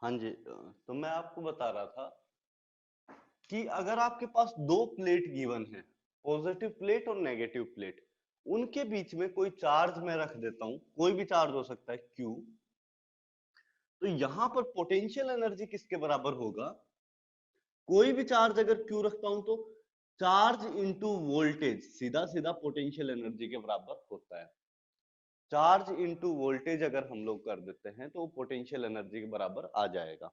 हाँ जी, तो मैं आपको बता रहा था कि अगर आपके पास दो प्लेट गिवन है, पॉजिटिव प्लेट और नेगेटिव प्लेट, उनके बीच में कोई चार्ज मैं रख देता हूं, कोई भी चार्ज हो सकता है Q, तो यहां पर पोटेंशियल एनर्जी किसके बराबर होगा? कोई भी चार्ज अगर Q रखता हूं तो चार्ज इंटू वोल्टेज सीधा सीधा पोटेंशियल एनर्जी के बराबर होता है। चार्ज इंटू वोल्टेज अगर हम लोग कर देते हैं तो पोटेंशियल एनर्जी के बराबर आ जाएगा।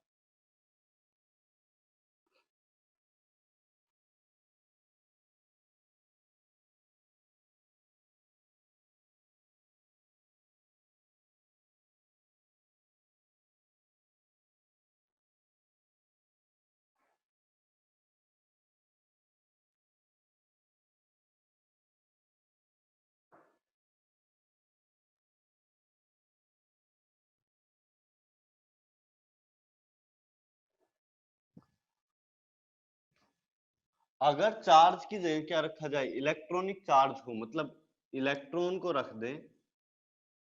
अगर चार्ज की जगह क्या रखा जाए, इलेक्ट्रॉनिक चार्ज हो, मतलब इलेक्ट्रॉन को रख दें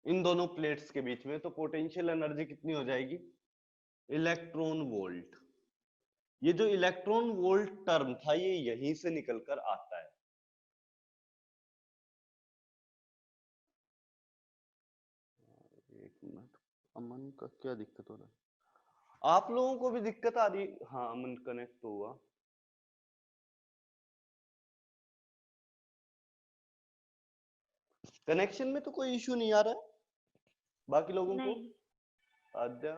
इन दोनों प्लेट्स के बीच में, तो पोटेंशियल एनर्जी कितनी हो जाएगी? Electron volt. ये जो इलेक्ट्रॉन वोल्ट टर्म था ये यहीं से निकलकर आता है। एक मिनट, अमन का क्या दिक्कत हो रहा है? आप लोगों को भी दिक्कत आ रही? हाँ, अमन कनेक्ट हुआ। कनेक्शन में तो कोई इशू नहीं आ रहा है बाकी लोगों को? नहीं। आद्या?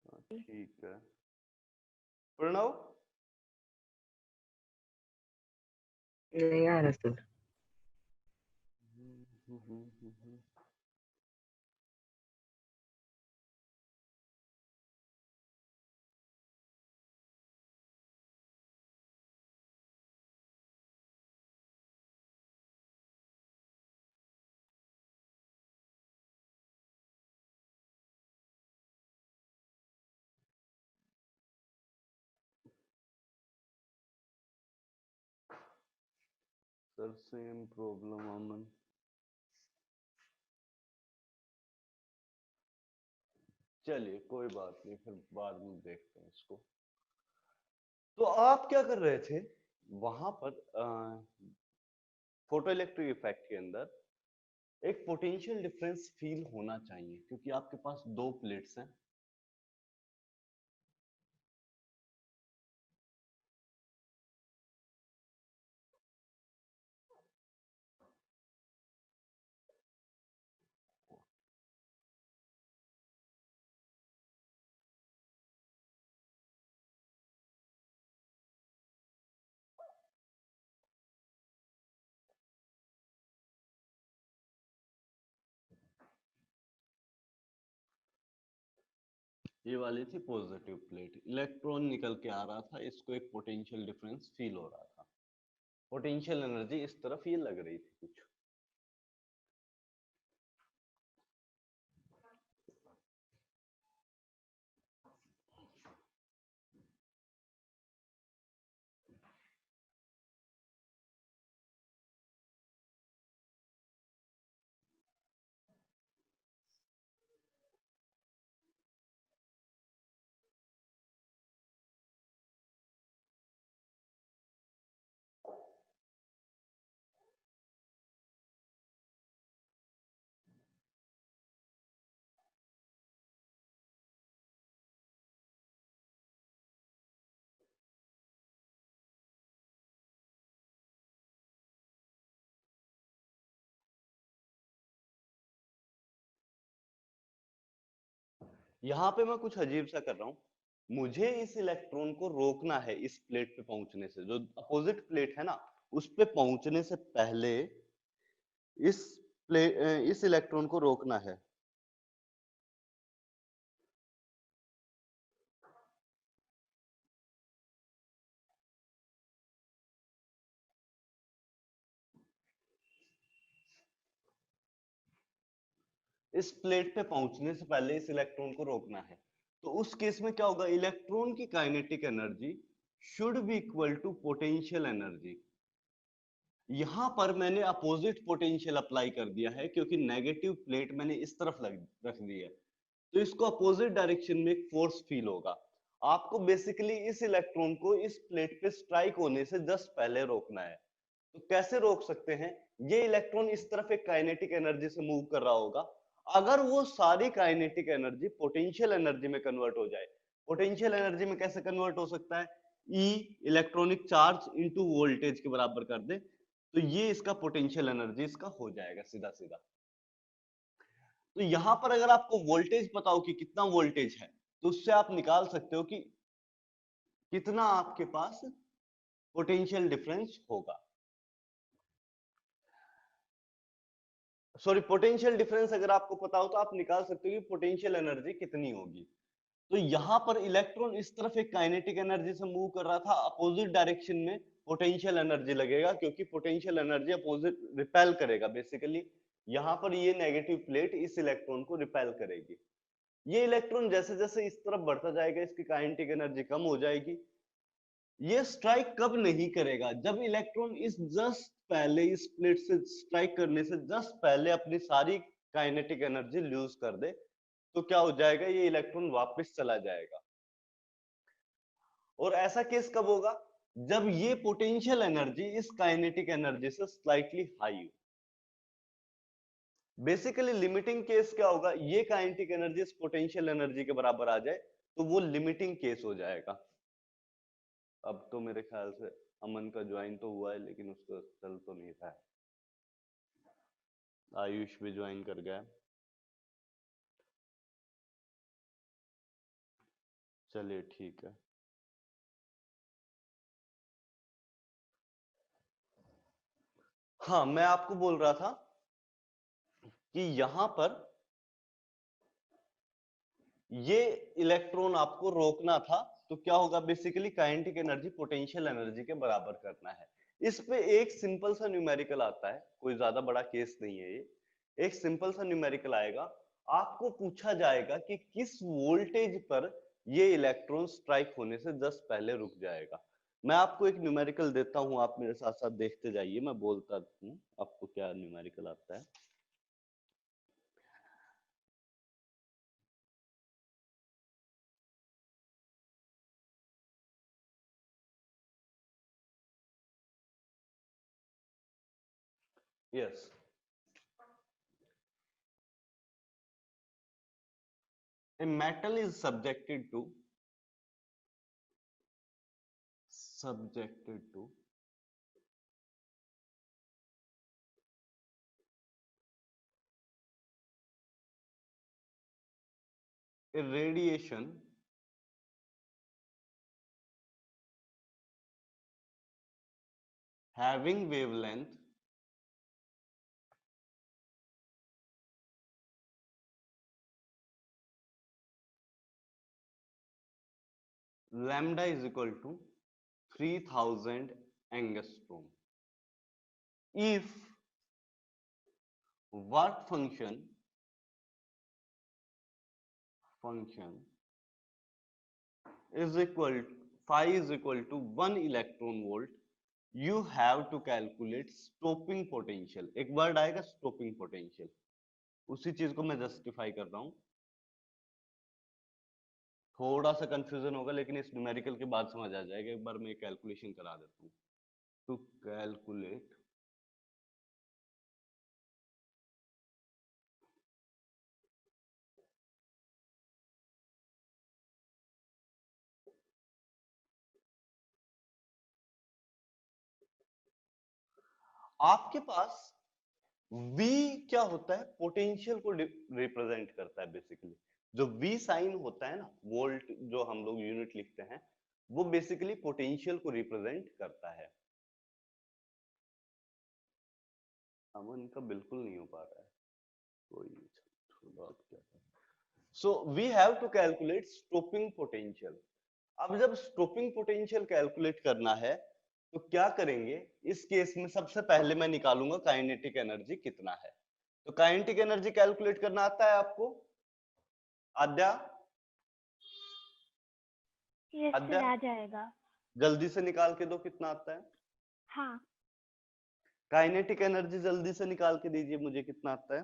हाँ, ठीक है। प्रणव? नहीं आ रहा सर। सर सेम प्रॉब्लम अमन। चलिए कोई बात नहीं, फिर बाद में देखते हैं इसको। तो आप क्या कर रहे थे वहां पर? फोटो इलेक्ट्रिक इफेक्ट के अंदर एक पोटेंशियल डिफरेंस फील होना चाहिए क्योंकि आपके पास दो प्लेट्स हैं। ये वाली थी पॉजिटिव प्लेट, इलेक्ट्रॉन निकल के आ रहा था, इसको एक पोटेंशियल डिफरेंस फील हो रहा था। पोटेंशियल एनर्जी इस तरफ ये लग रही थी कुछ। यहाँ पे मैं कुछ अजीब सा कर रहा हूँ। मुझे इस इलेक्ट्रॉन को रोकना है इस प्लेट पे पहुंचने से, जो अपोजिट प्लेट है ना, उस पे पहुंचने से पहले इस इस इलेक्ट्रॉन को रोकना है। इस प्लेट पे पहुंचने से पहले इस इलेक्ट्रॉन को रोकना है। तो उस केस में क्या होगा? इलेक्ट्रॉन की kinetic energy should be equal to potential energy. यहां पर मैंने अपोजिट पोटेंशियल अप्लाई कर दिया है क्योंकि नेगेटिव प्लेट मैंने इस तरफ रख दी है। तो इसको अपोजिट डायरेक्शन में एक फोर्स फील होगा। आपको बेसिकली इस इलेक्ट्रॉन को इस प्लेट पे स्ट्राइक होने से जस्ट पहले रोकना है। तो कैसे रोक सकते हैं? ये इलेक्ट्रॉन इस तरफ एक काइनेटिक एनर्जी से मूव कर रहा होगा, अगर वो सारी काइनेटिक एनर्जी पोटेंशियल एनर्जी में कन्वर्ट हो जाए। पोटेंशियल एनर्जी में कैसे कन्वर्ट हो सकता है? ई इलेक्ट्रॉनिक चार्ज इनटू वोल्टेज के बराबर कर दे, तो ये इसका पोटेंशियल एनर्जी इसका हो जाएगा सीधा सीधा। तो यहां पर अगर आपको वोल्टेज पता हो कि कितना वोल्टेज है, तो उससे आप निकाल सकते हो कि कितना आपके पास पोटेंशियल डिफरेंस होगा। सॉरी, पोटेंशियल डिफरेंस अगर आपको पता हो तो आप निकाल सकते हो कि पोटेंशियल एनर्जी कितनी होगी। तो यहां पर इलेक्ट्रॉन इस तरफ एक काइनेटिक एनर्जी से मूव कर रहा था, अपोजिट डायरेक्शन में पोटेंशियल एनर्जी लगेगा, क्योंकि पोटेंशियल एनर्जी अपोजिट रिपेल करेगा बेसिकली। यहां पर ये नेगेटिव प्लेट इस इलेक्ट्रॉन को रिपेल करेगी। ये इलेक्ट्रॉन जैसे जैसे इस तरफ बढ़ता जाएगा, इसकी काइनेटिक एनर्जी कम हो जाएगी। ये स्ट्राइक कब नहीं करेगा? जब इलेक्ट्रॉन इस जस्ट पहले इस प्लेट से स्ट्राइक करने से जस्ट पहले अपनी सारी काइनेटिक एनर्जी लूज कर दे, तो क्या हो जाएगा? ये इलेक्ट्रॉन वापस चला जाएगा। और ऐसा केस कब होगा? जब ये पोटेंशियल एनर्जी इस काइनेटिक एनर्जी से स्लाइटली हाई हो। बेसिकली लिमिटिंग केस क्या होगा? ये काइनेटिक एनर्जी इस पोटेंशियल एनर्जी के बराबर आ जाए, तो वो लिमिटिंग केस हो जाएगा। अब तो मेरे ख्याल से अमन का ज्वाइन तो हुआ है, लेकिन उसका चल तो नहीं रहा है। आयुष भी ज्वाइन कर गया। चलिए ठीक है। हाँ, मैं आपको बोल रहा था कि यहां पर ये इलेक्ट्रॉन आपको रोकना था, तो क्या होगा? Basically kinetic energy potential energy के बराबर करना है। इस पे एक सिंपल सा न्यूमेरिकल आता है, कोई ज्यादा बड़ा केस नहीं है ये। एक सिंपल सा न्यूमेरिकल आएगा, आपको पूछा जाएगा कि किस वोल्टेज पर ये इलेक्ट्रॉन स्ट्राइक होने से जस्ट पहले रुक जाएगा। मैं आपको एक न्यूमेरिकल देता हूं, आप मेरे साथ साथ देखते जाइए, मैं बोलता हूं आपको क्या न्यूमेरिकल आता है। Yes, a metal is subjected to a radiation having wavelength lambda is equal to 3000 angstrom if work function is equal phi is equal to 1 electron volt, you have to calculate stopping potential। एक word आएगा stopping potential, उसी चीज को मैं justify कर रहा हूं। थोड़ा सा कंफ्यूजन होगा, लेकिन इस न्यूमेरिकल के बाद समझ आ जाएगा। एक बार मैं कैलकुलेशन करा देता हूं। टू कैलकुलेट आपके पास V क्या होता है? पोटेंशियल को रिप्रेजेंट करता है बेसिकली। जो V साइन होता है ना, वोल्ट जो हम लोग यूनिट लिखते हैं, वो बेसिकली पोटेंशियल को रिप्रेजेंट करता है। अमन का बिल्कुल नहीं हो पा रहा है, कोई so we have to calculate stopping potential. अब जब स्टॉपिंग पोटेंशियल कैलकुलेट करना है, तो क्या करेंगे? इस केस में सबसे पहले मैं निकालूंगा काइनेटिक एनर्जी कितना है। तो काइनेटिक एनर्जी कैलकुलेट करना आता है आपको आद्या? यस आद्या, सर, आ जाएगा। जल्दी से निकाल के दो, कितना आता है? हाँ, काइनेटिक एनर्जी जल्दी से निकाल के दीजिए मुझे, कितना आता है?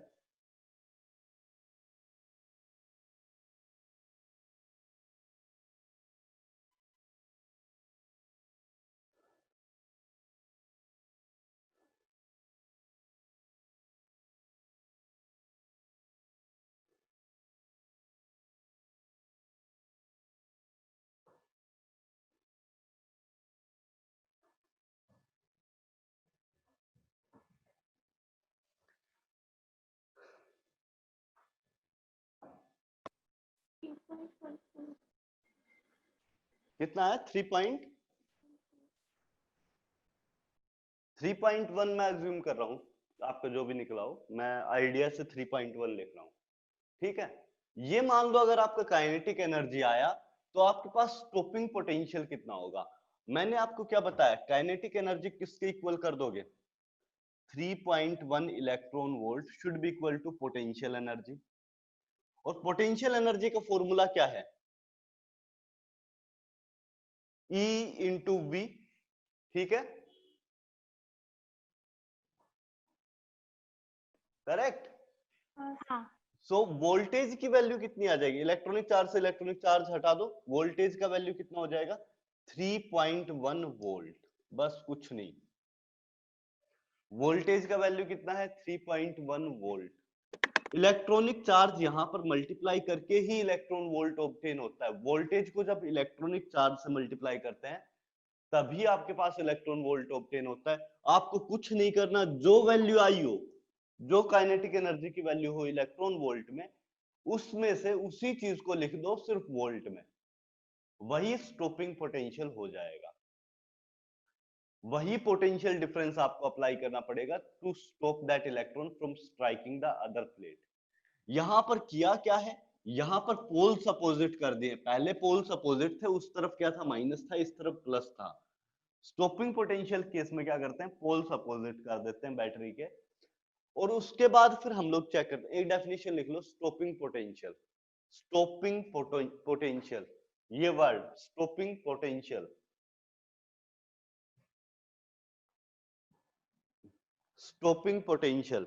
कितना है? 3.1 मैं अज्यूम कर रहा हूं, आपका जो भी निकला हो, मैं आइडिया से 3.1 लिख रहा हूं, ठीक है। ये मान लो अगर आपका काइनेटिक एनर्जी आया तो आपके पास स्टॉपिंग पोटेंशियल कितना होगा। मैंने आपको क्या बताया, काइनेटिक एनर्जी किसके इक्वल कर दोगे? 3.1 electron volt should be equal to potential energy. और पोटेंशियल एनर्जी का फॉर्मूला क्या है? E इंटू वी, ठीक है, करेक्ट। हाँ। सो वोल्टेज की वैल्यू कितनी आ जाएगी? इलेक्ट्रॉनिक चार्ज से इलेक्ट्रॉनिक चार्ज हटा दो, वोल्टेज का वैल्यू कितना हो जाएगा? 3.1 वोल्ट, बस कुछ नहीं। वोल्टेज का वैल्यू कितना है? 3.1 वोल्ट। इलेक्ट्रॉनिक चार्ज यहां पर मल्टीप्लाई करके ही इलेक्ट्रॉन वोल्ट ऑब्टेन होता है। वोल्टेज को जब इलेक्ट्रॉनिक चार्ज से मल्टीप्लाई करते हैं तभी आपके पास इलेक्ट्रॉन वोल्ट ऑब्टेन होता है। आपको कुछ नहीं करना, जो वैल्यू आई हो, जो काइनेटिक एनर्जी की वैल्यू हो इलेक्ट्रॉन वोल्ट में, उसमें से उसी चीज को लिख दो सिर्फ वोल्ट में, वही स्टॉपिंग पोटेंशियल हो जाएगा। वही पोटेंशियल डिफरेंस आपको अप्लाई करना पड़ेगा to stop that electron from striking the other plate. यहां पर किया क्या है, यहां पर पोल्स अपोजिट कर दिए। पहले पोल्स अपोजिट थे, उस तरफ क्या था? माइनस था, इस तरफ प्लस था। स्टॉपिंग पोटेंशियल केस में क्या करते हैं? पोल्स अपोजिट कर देते हैं बैटरी के। और उसके बाद फिर हम लोग चेक करते हैं, एक डेफिनेशन लिख लो, स्टॉपिंग पोटेंशियल। स्टॉपिंग पोटेंशियल, ये word stopping potential, stopping potential,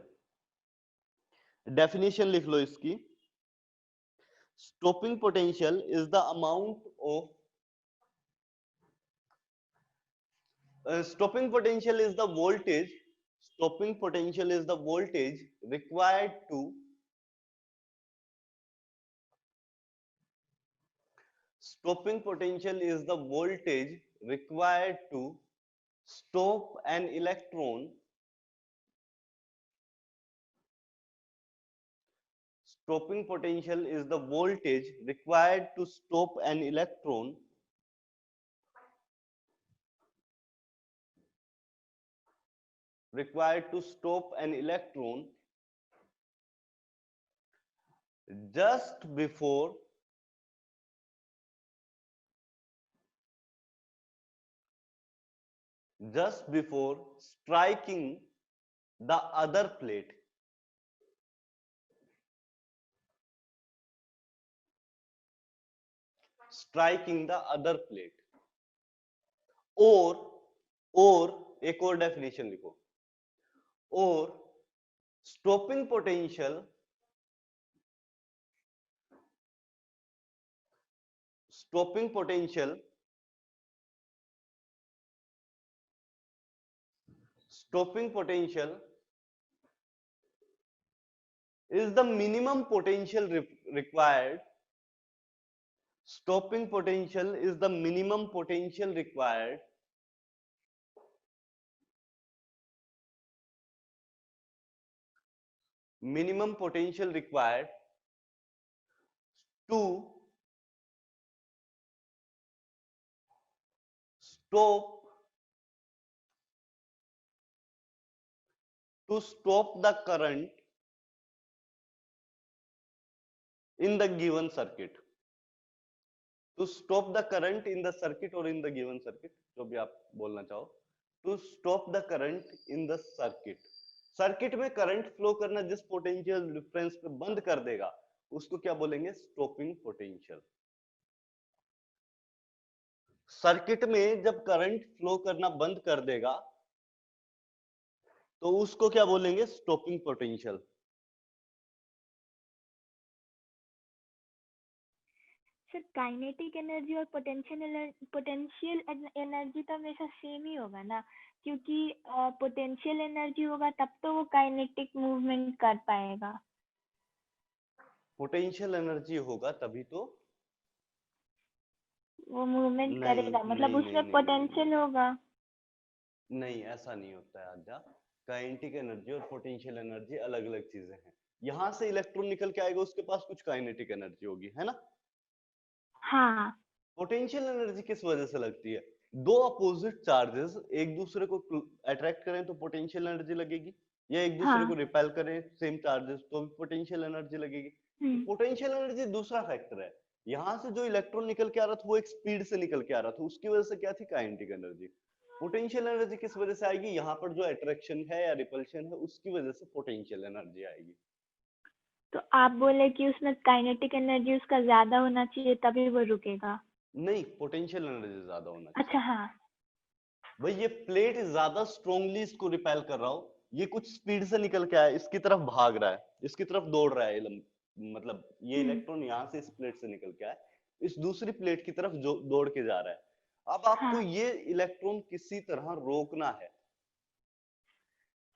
definition लिख लो इसकी। Stopping potential is the amount of stopping potential is the voltage, stopping potential is the voltage required to stopping potential is the voltage required to stop an electron, stopping potential is the voltage required to stop an electron required to stop an electron just before striking the other plate, striking the other plate। और एक और definition लिखो, और stopping potential stopping potential is the minimum potential required, stopping potential is the minimum potential required to stop the current in the given circuit, to stop the current in the circuit or in the given circuit, जो भी आप बोलना चाहो, to stop the current in the circuit। Circuit में current flow करना जिस potential difference पे बंद कर देगा उसको क्या बोलेंगे? Stopping potential. सर्किट में जब करंट फ्लो करना बंद कर देगा तो उसको क्या बोलेंगे? Stopping potential. Sir kinetic energy और पोटेंशियल एनर्जी तो हमेशा सेम ही होगा ना, क्योंकि पोटेंशियल एनर्जी होगा तब तो वो काइनेटिक मूवमेंट कर पाएगा। पोटेंशियल एनर्जी होगा तभी तो वो मूवमेंट नहीं, करेगा, मतलब नहीं, उसमें नहीं, पोटेंशियल होगा। नहीं, ऐसा नहीं होता है आद्या। काइनेटिक एनर्जी और पोटेंशियल एनर्जी अलग अलग चीजें हैं। यहां से इलेक्ट्रॉन निकल के आएगा, उसके पास कुछ काइनेटिक एनर्जी होगी, है ना। हाँ। पोटेंशियल एनर्जी किस वजह से लगती है? दो अपोजिट चार्जेस एक दूसरे को अट्रैक्ट करें तो पोटेंशियल एनर्जी लगेगी, या एक दूसरे को हाँ। रिपेल करें सेम चार्जेस तो भी पोटेंशियल एनर्जी लगेगी। तो पोटेंशियल एनर्जी दूसरा फैक्टर है। यहाँ से जो इलेक्ट्रॉन निकल के आ रहा था वो एक स्पीड से निकल के आ रहा था, उसकी वजह से क्या थी? Kinetic energy. पोटेंशियल एनर्जी किस वजह से आएगी? यहाँ पर जो अट्रैक्शन है या रिपल्शन है उसकी वजह से पोटेंशियल एनर्जी आएगी। तो आप बोले कि उसमें काइनेटिक एनर्जी उसका ज्यादा होना चाहिए तभी वो रुकेगा? नहीं, पोटेंशियल एनर्जी ज्यादा होना चाहिए। अच्छा हाँ। भाई ये प्लेट ज्यादा स्ट्रोंगली इसको रिपेल कर रहा हो, ये कुछ स्पीड से निकल के आया, इसकी तरफ भाग रहा है, इसकी तरफ दौड़ रहा है, मतलब ये इलेक्ट्रॉन यहाँ से इस प्लेट से निकल के आया, इस दूसरी प्लेट की तरफ जो दौड़ के जा रहा है। अब आपको हाँ। ये इलेक्ट्रॉन किसी तरह रोकना है।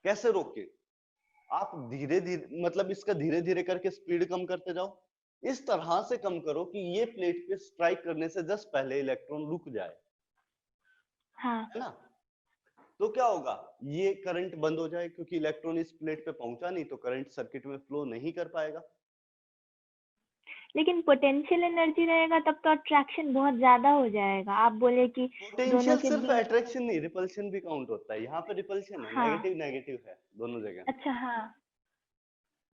कैसे रोके? आप धीरे धीरे, मतलब इसका धीरे धीरे करके स्पीड कम करते जाओ, इस तरह से कम करो कि ये प्लेट पे स्ट्राइक करने से जस्ट पहले इलेक्ट्रॉन रुक जाए, हाँ। है ना? तो क्या होगा? ये करंट बंद हो जाए, क्योंकि इलेक्ट्रॉन इस प्लेट पे पहुंचा नहीं तो करंट सर्किट में फ्लो नहीं कर पाएगा। लेकिन पोटेंशियल एनर्जी रहेगा तब तो अट्रैक्शन बहुत ज्यादा हो जाएगा। आप बोले कि दोनों पोटेंशियल के सिर्फ बीच। अट्रैक्शन नहीं, रिपल्शन भी काउंट होता है। यहाँ पे रिपल्शन है, हाँ। नेगेटिव नेगेटिव है दोनों जगह, अच्छा हाँ।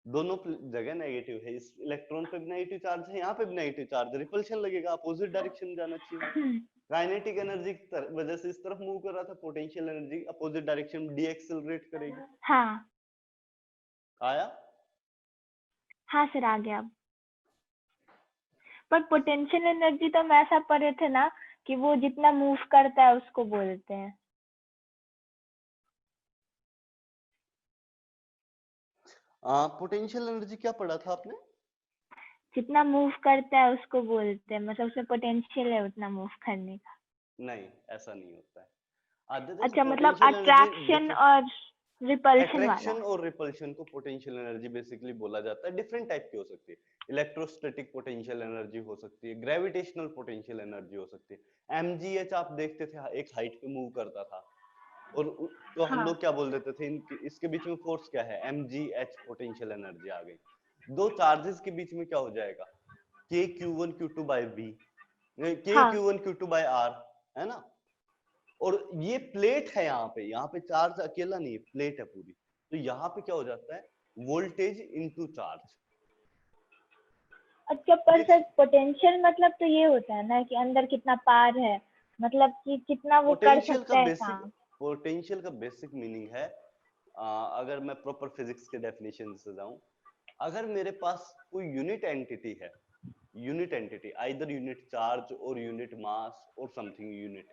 दोनों जगह नेगेटिव है। इस इलेक्ट्रॉन पे भी नेगेटिव चार्ज है, यहाँ पे भी नेगेटिव चार्ज है, रिपल्शन लगेगा, अपोजिट डायरेक्शन में जाना चाहिए। काइनेटिक एनर्जी की वजह से इस तरफ मूव कर रहा था, पोटेंशियल एनर्जी अपोजिट डायरेक्शन में डीएक्सेलरेट करेगी। हाँ। आया? हाँ सर आ गया। पर पोटेंशियल एनर्जी तो हम ऐसा पढ़े थे ना कि वो जितना मूव करता है उसको बोलते हैं। पोटेंशियल एनर्जी क्या पढ़ा था आपने? जितना मूव करता है उसको बोलते हैं, मतलब उसमें पोटेंशियल है उतना मूव करने का। नहीं, ऐसा नहीं होता है। देखो, अच्छा मतलब पोटेंशियल अट्रैक्शन एनर्जी, और रिपल्शन वाला। अट्रैक्शन और रिपल्शन को पोटेंशियल एनर्जी बेसिकली बोला जाता है। डिफरेंट टाइप की हो सकती है। इलेक्ट्रोस्टैटिक पोटेंशियल एनर्जी हो सकती है, ग्रेविटेशनल पोटेंशियल एनर्जी हो सकती है। एमजीएच आप देखते थे, एक हाइट पे मूव करता था, और तो हम हाँ। लोग क्या बोल देते थे, इसके बीच में फोर्स क्या है? एमजीएच पोटेंशियल एनर्जी आ गई। दो चार्जेस के बीच में क्या हो जाएगा? के क्यू1 क्यू2 बाय बी, के हाँ। क्यू1 क्यू2 बाय आर, है ना? और ये प्लेट है, यहाँ पे चार्ज अकेला नहीं है, प्लेट है पूरी। तो यहाँ पे क्या हो जाता है? Voltage into charge. अच्छा पर सर पोटेंशियल मतलब तो ये होता है ना कि अंदर कितना पार है, मतलब कि कितना वो कर सकता है काम। पोटेंशियल का बेसिक मीनिंग है, अगर मैं प्रॉपर फिजिक्स के डेफिनेशन से जाऊं, अगर मेरे पास कोई यूनिट एंटिटी है, unit entity either unit charge और यूनिट मास और समथिंग यूनिट,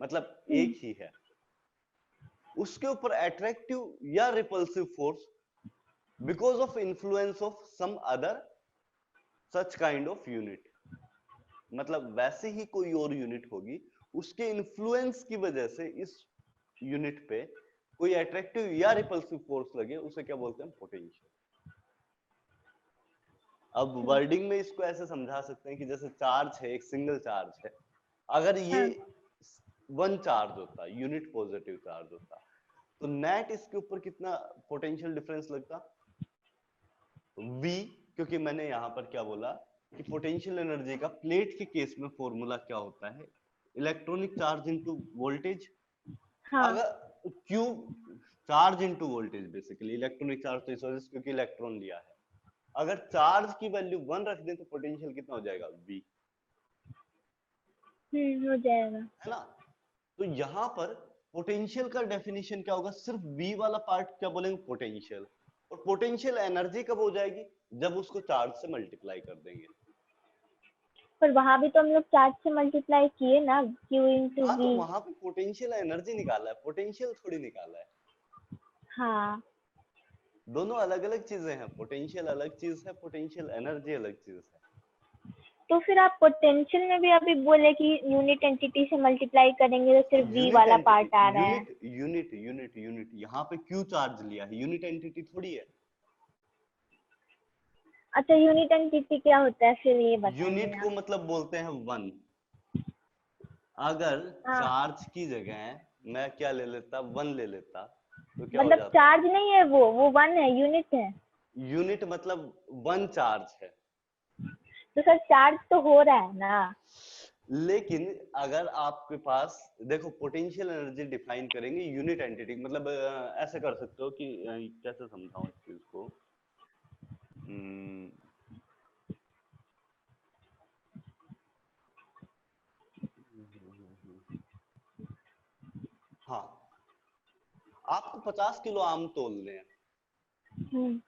मतलब एक ही है, उसके ऊपर अट्रैक्टिव या repulsive force because of influence of some other such kind of unit, मतलब वैसे ही कोई और यूनिट होगी, उसके इन्फ्लुएंस की वजह से इस यूनिट पे कोई अट्रैक्टिव या रिपल्सिव फोर्स लगे, उसे क्या बोलते हैं? पोटेंशियल। अब वर्डिंग में इसको ऐसे समझा सकते हैं कि जैसे चार्ज है, एक सिंगल चार्ज है, अगर ये वन चार्ज होता, यूनिट पॉजिटिव चार्ज होता, तो नेट इसके ऊपर कितना पोटेंशियल डिफरेंस लगता? V, क्योंकि मैंने यहां पर क्या बोला कि पोटेंशियल एनर्जी का प्लेट के केस में फॉर्मूला क्या होता है? Electronic charge into voltage. हाँ। अगर Q charge into voltage, basically electronic charge तो इस वजह से क्योंकि इलेक्ट्रॉन लिया है। अगर चार्ज की वैल्यू 1 रख दें तो पोटेंशियल कितना हो जाएगा? V, हो जाएगा, है ना? तो यहाँ पर पोटेंशियल का डेफिनेशन क्या होगा? सिर्फ V वाला पार्ट क्या बोलेंगे? पोटेंशियल। और पोटेंशियल एनर्जी कब हो जाएगी? जब उसको चार्ज से मल्टीप्लाई कर देंगे। पर वहां भी तो हम लोग चार्ज से मल्टीप्लाई किए ना, Q इंटू हाँ, तो V। वहां पे पोटेंशियल एनर्जी निकाला है, पोटेंशियल थोड़ी निकाला है। हाँ। दोनों अलग अलग चीजें हैं, पोटेंशियल अलग चीज है, पोटेंशियल एनर्जी अलग चीज है। तो फिर आप पोटेंशियल में भी अभी बोले कि यूनिट एंटिटी से मल्टीप्लाई करेंगे तो सिर्फ V यूनिट वाला एंटिटी, पार्ट आ रहा है। यूनिट यूनिट यूनिट यूनिट यहाँ पे Q चार्ज लिया है, यूनिट एंटिटी थोड़ी है। अच्छा यूनिट एंटिटी क्या होता है फिर ये बताइए यूनिट को आप। मतलब बोलते हैं 1। अगर हाँ। चार्ज की जगह मैं क्या ले लेता? 1 ले लेता, तो क्या हो मतलब जाता? चार्ज नहीं है वो 1 है, यूनिट है। यूनिट मतलब 1 चार्ज है। तो सर चार्ज तो हो रहा है ना। लेकिन अगर आपके पास देखो पोटेंशियल एनर्जी डिफाइन करेंगे यूनिट एंटिटी, मतलब ऐसे कर सकते हो कि कैसे समझाऊं इस चीज को। हम्म, हाँ, आपको 50 किलो आम तोलने हैं, हम्म,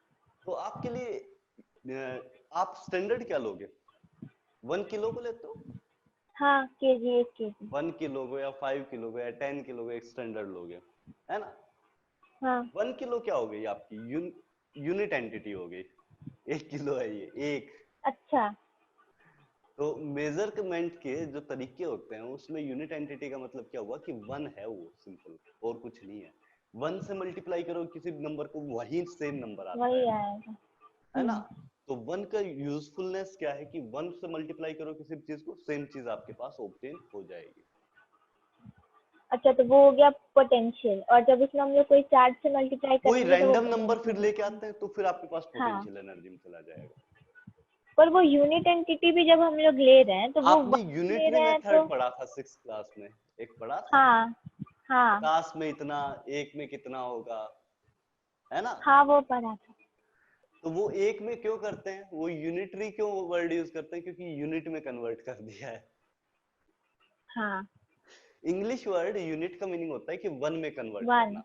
तो आपके लिए आप स्टैंडर्ड क्या लोगे? 1 किलो को लेते हो, हाँ केजी, 1 केजी। 1 किलो को या 5 किलो को या 10 किलो को एक स्टैंडर्ड लोगे, है ना। हाँ 1 किलो क्या हो गई आपकी यूनिट एंटिटी हो गई, 1 किलो है ये एक। अच्छा। तो मेजरमेंट के जो तरीके होते हैं उसमें यूनिट एंटिटी का मतलब क्या हुआ कि वन है वो, सिंपल, और कुछ नहीं है। वन से मल्टीप्लाई करो किसी नंबर को, वही सेम नंबर आता वही आएगा। है ना। तो वन का यूजफुलनेस क्या है कि वन से मल्टीप्लाई करो किसी चीज को, सेम चीज आपके पास ऑब्टेन हो जाएगी। अच्छा तो वो हो गया पोटेंशियल, और जब उसमें हम लोग कोई चार्ज से मल्टीप्लाई कोई करेंगे तो वो रैंडम नंबर फिर लेके पोटेंशियल। आते हैं तो फिर आपके पास हाँ, पोटेंशियल एनर्जी में चला जाएगा। पर वो यूनिट एंटिटी भी जब हम लोग ले रहे हैं तो वो आपने वन ले यूनिटरी रहे हैं तो। मेथड पढ़ा था 6th क्लास में, एक पढ़ा था, हाँ हाँ 50 में इतना, एक में कितना होगा, है ना। हाँ वो पढ़ा था। तो वो एक में क्यों करते हैं, वो यूनिटरी क्यों वर्ड यूज करते हैं, क्योंकि यूनिट में कन्वर्ट कर दिया है। हाँ इंग्लिश वर्ड यूनिट का मीनिंग होता है कि वन में कन्वर्ट वन। करना,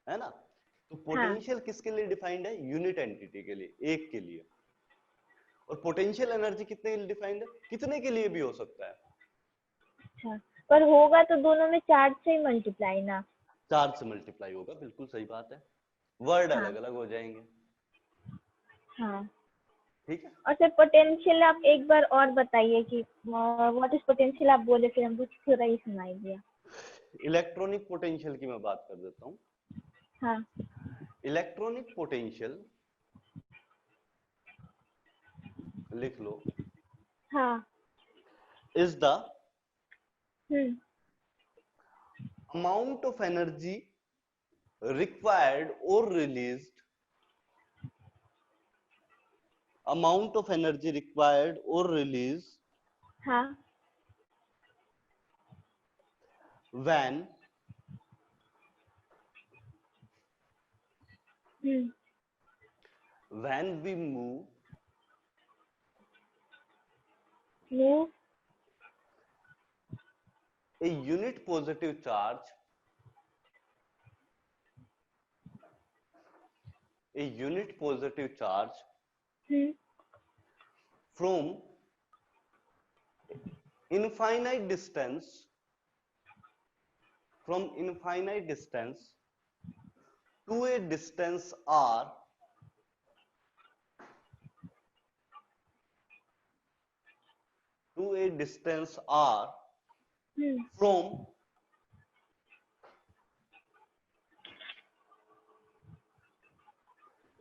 है ना। तो हाँ पोटेंशियल किसके लिए डिफाइंड है? यूनिट एंटिटी के लिए, एक के लिए। और पोटेंशियल एनर्जी कितने के लिए डिफाइंड है? कितने के लिए भी हो सकता है। अच्छा, पर होगा तो दोनों में चार्ज से ही मल्टीप्लाई ना। चार्ज से मल्टीप्लाई होगा, बिल्कुल सही बात है, वर्ड हाँ अलग अलग हो जाएंगे। हाँ। ठीक है। और सर पोटेंशियल आप एक बार और बताइए कि व्हाट इज पोटेंशियल, आप बोले फिर हमको थोड़ा ही सुनाई दिया। इलेक्ट्रॉनिक पोटेंशियल की मैं बात कर देता हूँ। हाँ इलेक्ट्रॉनिक पोटेंशियल लिख लो, हाँ। Is the hmm amount of energy required or released, amount of energy required or released हाँ। when hmm when we move move. a unit positive charge, a unit positive charge hmm from infinite distance, from infinite distance to a distance r, to a distance r hmm from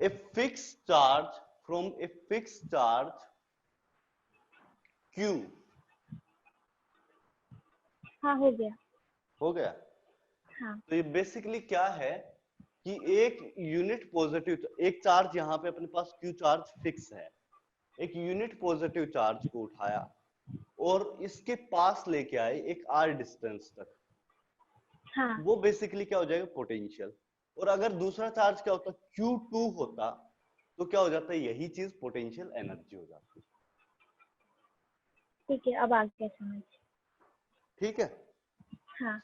a fixed charge, from a fixed charge q। हाँ हो गया। हो गया। हाँ तो ये basically क्या है कि एक यूनिट पॉजिटिव, एक चार्ज यहाँ पे अपने पास क्यू चार्ज फिक्स है, एक यूनिट पॉजिटिव चार्ज को उठाया और इसके पास लेके आए एक आर डिस्टेंस तक, हाँ। वो बेसिकली क्या हो जाएगा? पोटेंशियल। और अगर दूसरा चार्ज क्या होता, Q2 होता, तो क्या हो जाता है? यही चीज पोटेंशियल एनर्जी हो जाती। ठीक है, अब आ गया समझ। ठीक है। हाँ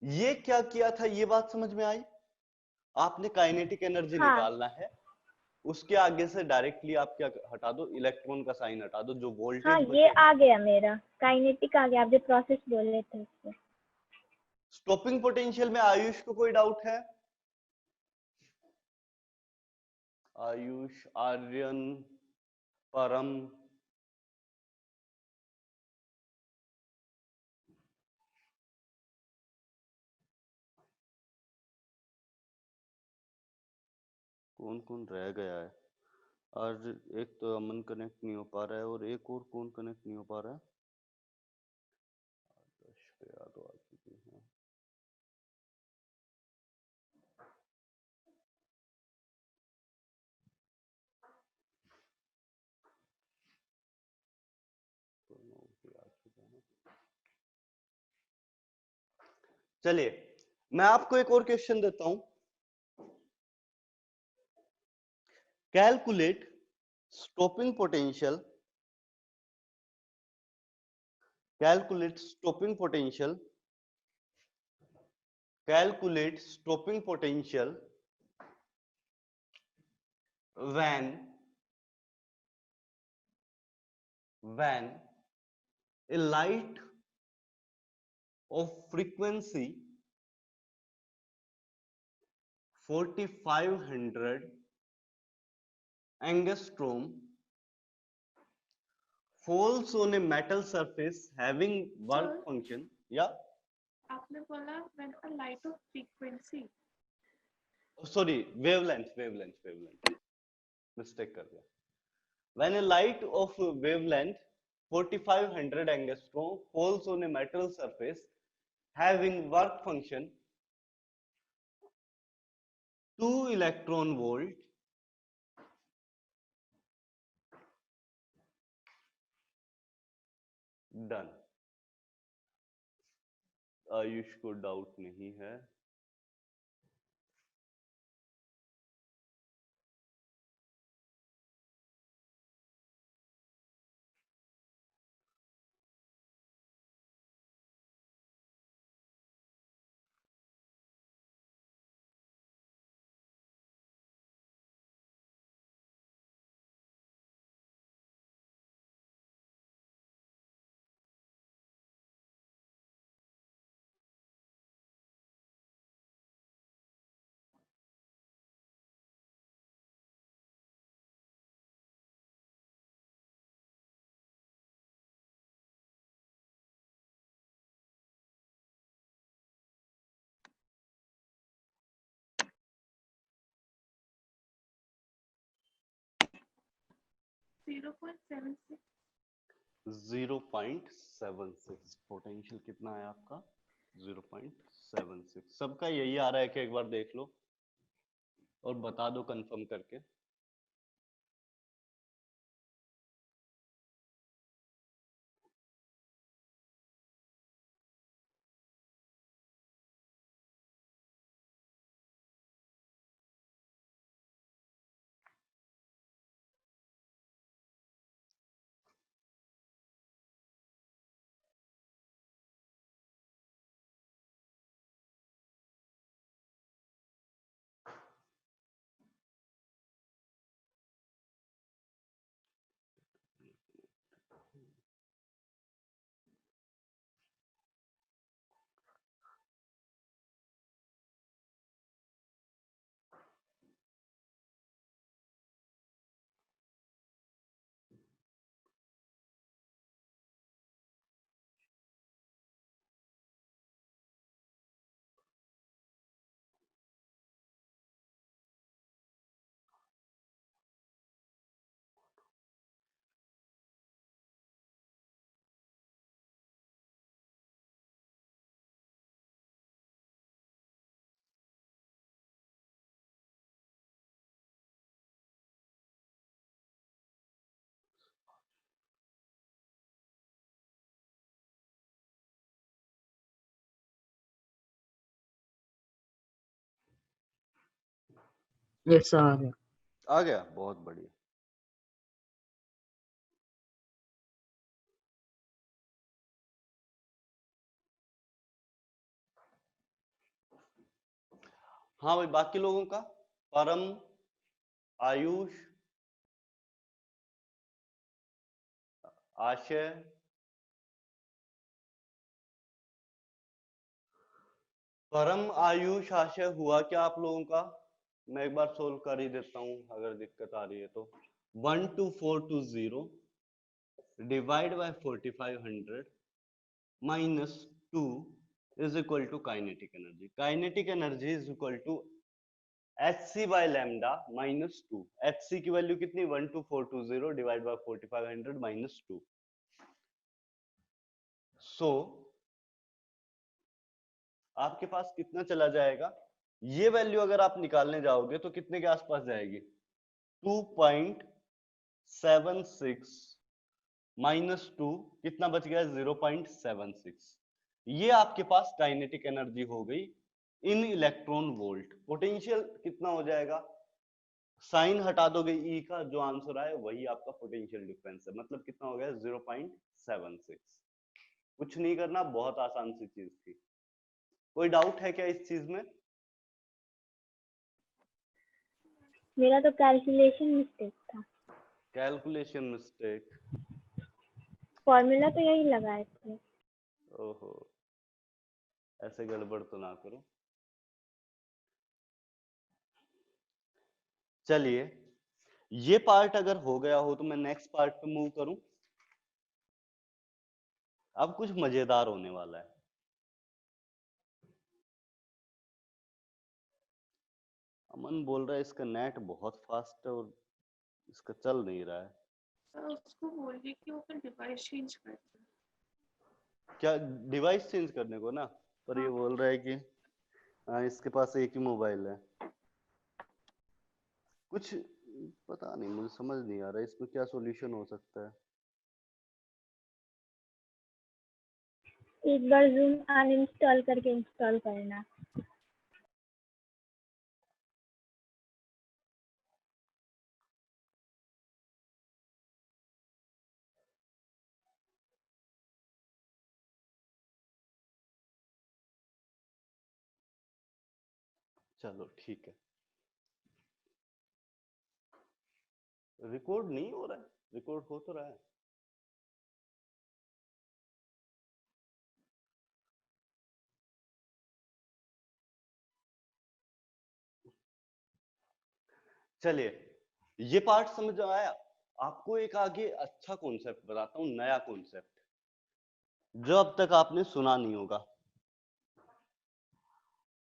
ये क्या किया था, ये बात समझ में आई। आपने काइनेटिक एनर्जी हाँ निकालना है, उसके आगे से डायरेक्टली आप क्या हटा दो, इलेक्ट्रॉन का साइन हटा दो, जो हाँ, वोल्टेज ये बचेगा। आ गया मेरा काइनेटिक आ गया, आप जो प्रोसेस बोल रहे थे उससे। स्टॉपिंग पोटेंशियल में आयुष को कोई डाउट है? आयुष, आर्यन, परम, कौन कौन रह गया है? आज एक तो अमन कनेक्ट नहीं हो पा रहा है, और एक और कौन कनेक्ट नहीं हो पा रहा है? आदर्श पे यादव आ चुकी है। चलिए मैं आपको एक और क्वेश्चन देता हूं। Calculate stopping potential, calculate stopping potential, calculate stopping potential when a light of frequency 4500 angstrom falls on a metal surface having work Sir? function, या आपने बोला when a light of frequency sorry wavelength mistake कर दिया। When a light of wavelength 4500 angstrom falls on a metal surface having work function 2 electron volt, done. Ayush को doubt नहीं है। (0.76) 0.76 potential कितना है आपका? 0.76। सबका यही आ रहा है कि एक बार देख लो और बता दो कंफर्म करके। यस आ गया। आ गया, बहुत बढ़िया। हाँ भाई, बाकी लोगों का? परम, आयुष, आशय, परम, आयुष, आशय हुआ क्या आप लोगों का? मैं एक बार सोल्व कर ही देता हूं अगर दिक्कत आ रही है तो। 12420 divide by 4500 minus 2 is equal to kinetic energy. Kinetic energy is equal to hc by lambda minus 2। hc की वैल्यू कितनी? 12420 डिवाइड बाय 4500 माइनस 2। सो आपके पास कितना चला जाएगा? ये वैल्यू अगर आप निकालने जाओगे तो कितने के आसपास जाएगी? 2.76 माइनस 2 कितना बच गया? 0.76। ये आपके पास काइनेटिक एनर्जी हो गई इन इलेक्ट्रॉन वोल्ट। पोटेंशियल कितना हो जाएगा, साइन हटा दोगे ई का, जो आंसर आए वही आपका पोटेंशियल डिफरेंस है, मतलब कितना हो गया 0.76। कुछ नहीं करना, बहुत आसान सी चीज थी। कोई डाउट है क्या इस चीज में? मेरा तो कैलकुलेशन मिस्टेक था, कैलकुलेशन मिस्टेक? फॉर्मूला तो यही लगाए थे। ओहो, ऐसे गड़बड़ तो ना करो। चलिए, ये पार्ट अगर हो गया हो तो मैं नेक्स्ट पार्ट पे मूव करूं। अब कुछ मजेदार होने वाला है। अमन बोल रहा है इसका नेट बहुत फास्ट है और इसका चल नहीं रहा है। सर उसको बोलिए कि वो अपना डिवाइस चेंज कर दे। क्या डिवाइस चेंज करने को ना? पर ये हाँ। बोल रहा है कि इसके पास एक ही मोबाइल है। कुछ पता नहीं, मुझे समझ नहीं आ रहा है इसमें क्या सॉल्यूशन हो सकता है। एक बार जूम अनइंस्टॉल करके इंस्टॉल करना। चलो ठीक है। रिकॉर्ड नहीं हो रहा है? रिकॉर्ड हो तो रहा है। चलिए, ये पार्ट समझ आया आपको? एक आगे अच्छा कॉन्सेप्ट बताता हूँ, नया कॉन्सेप्ट जो अब तक आपने सुना नहीं होगा।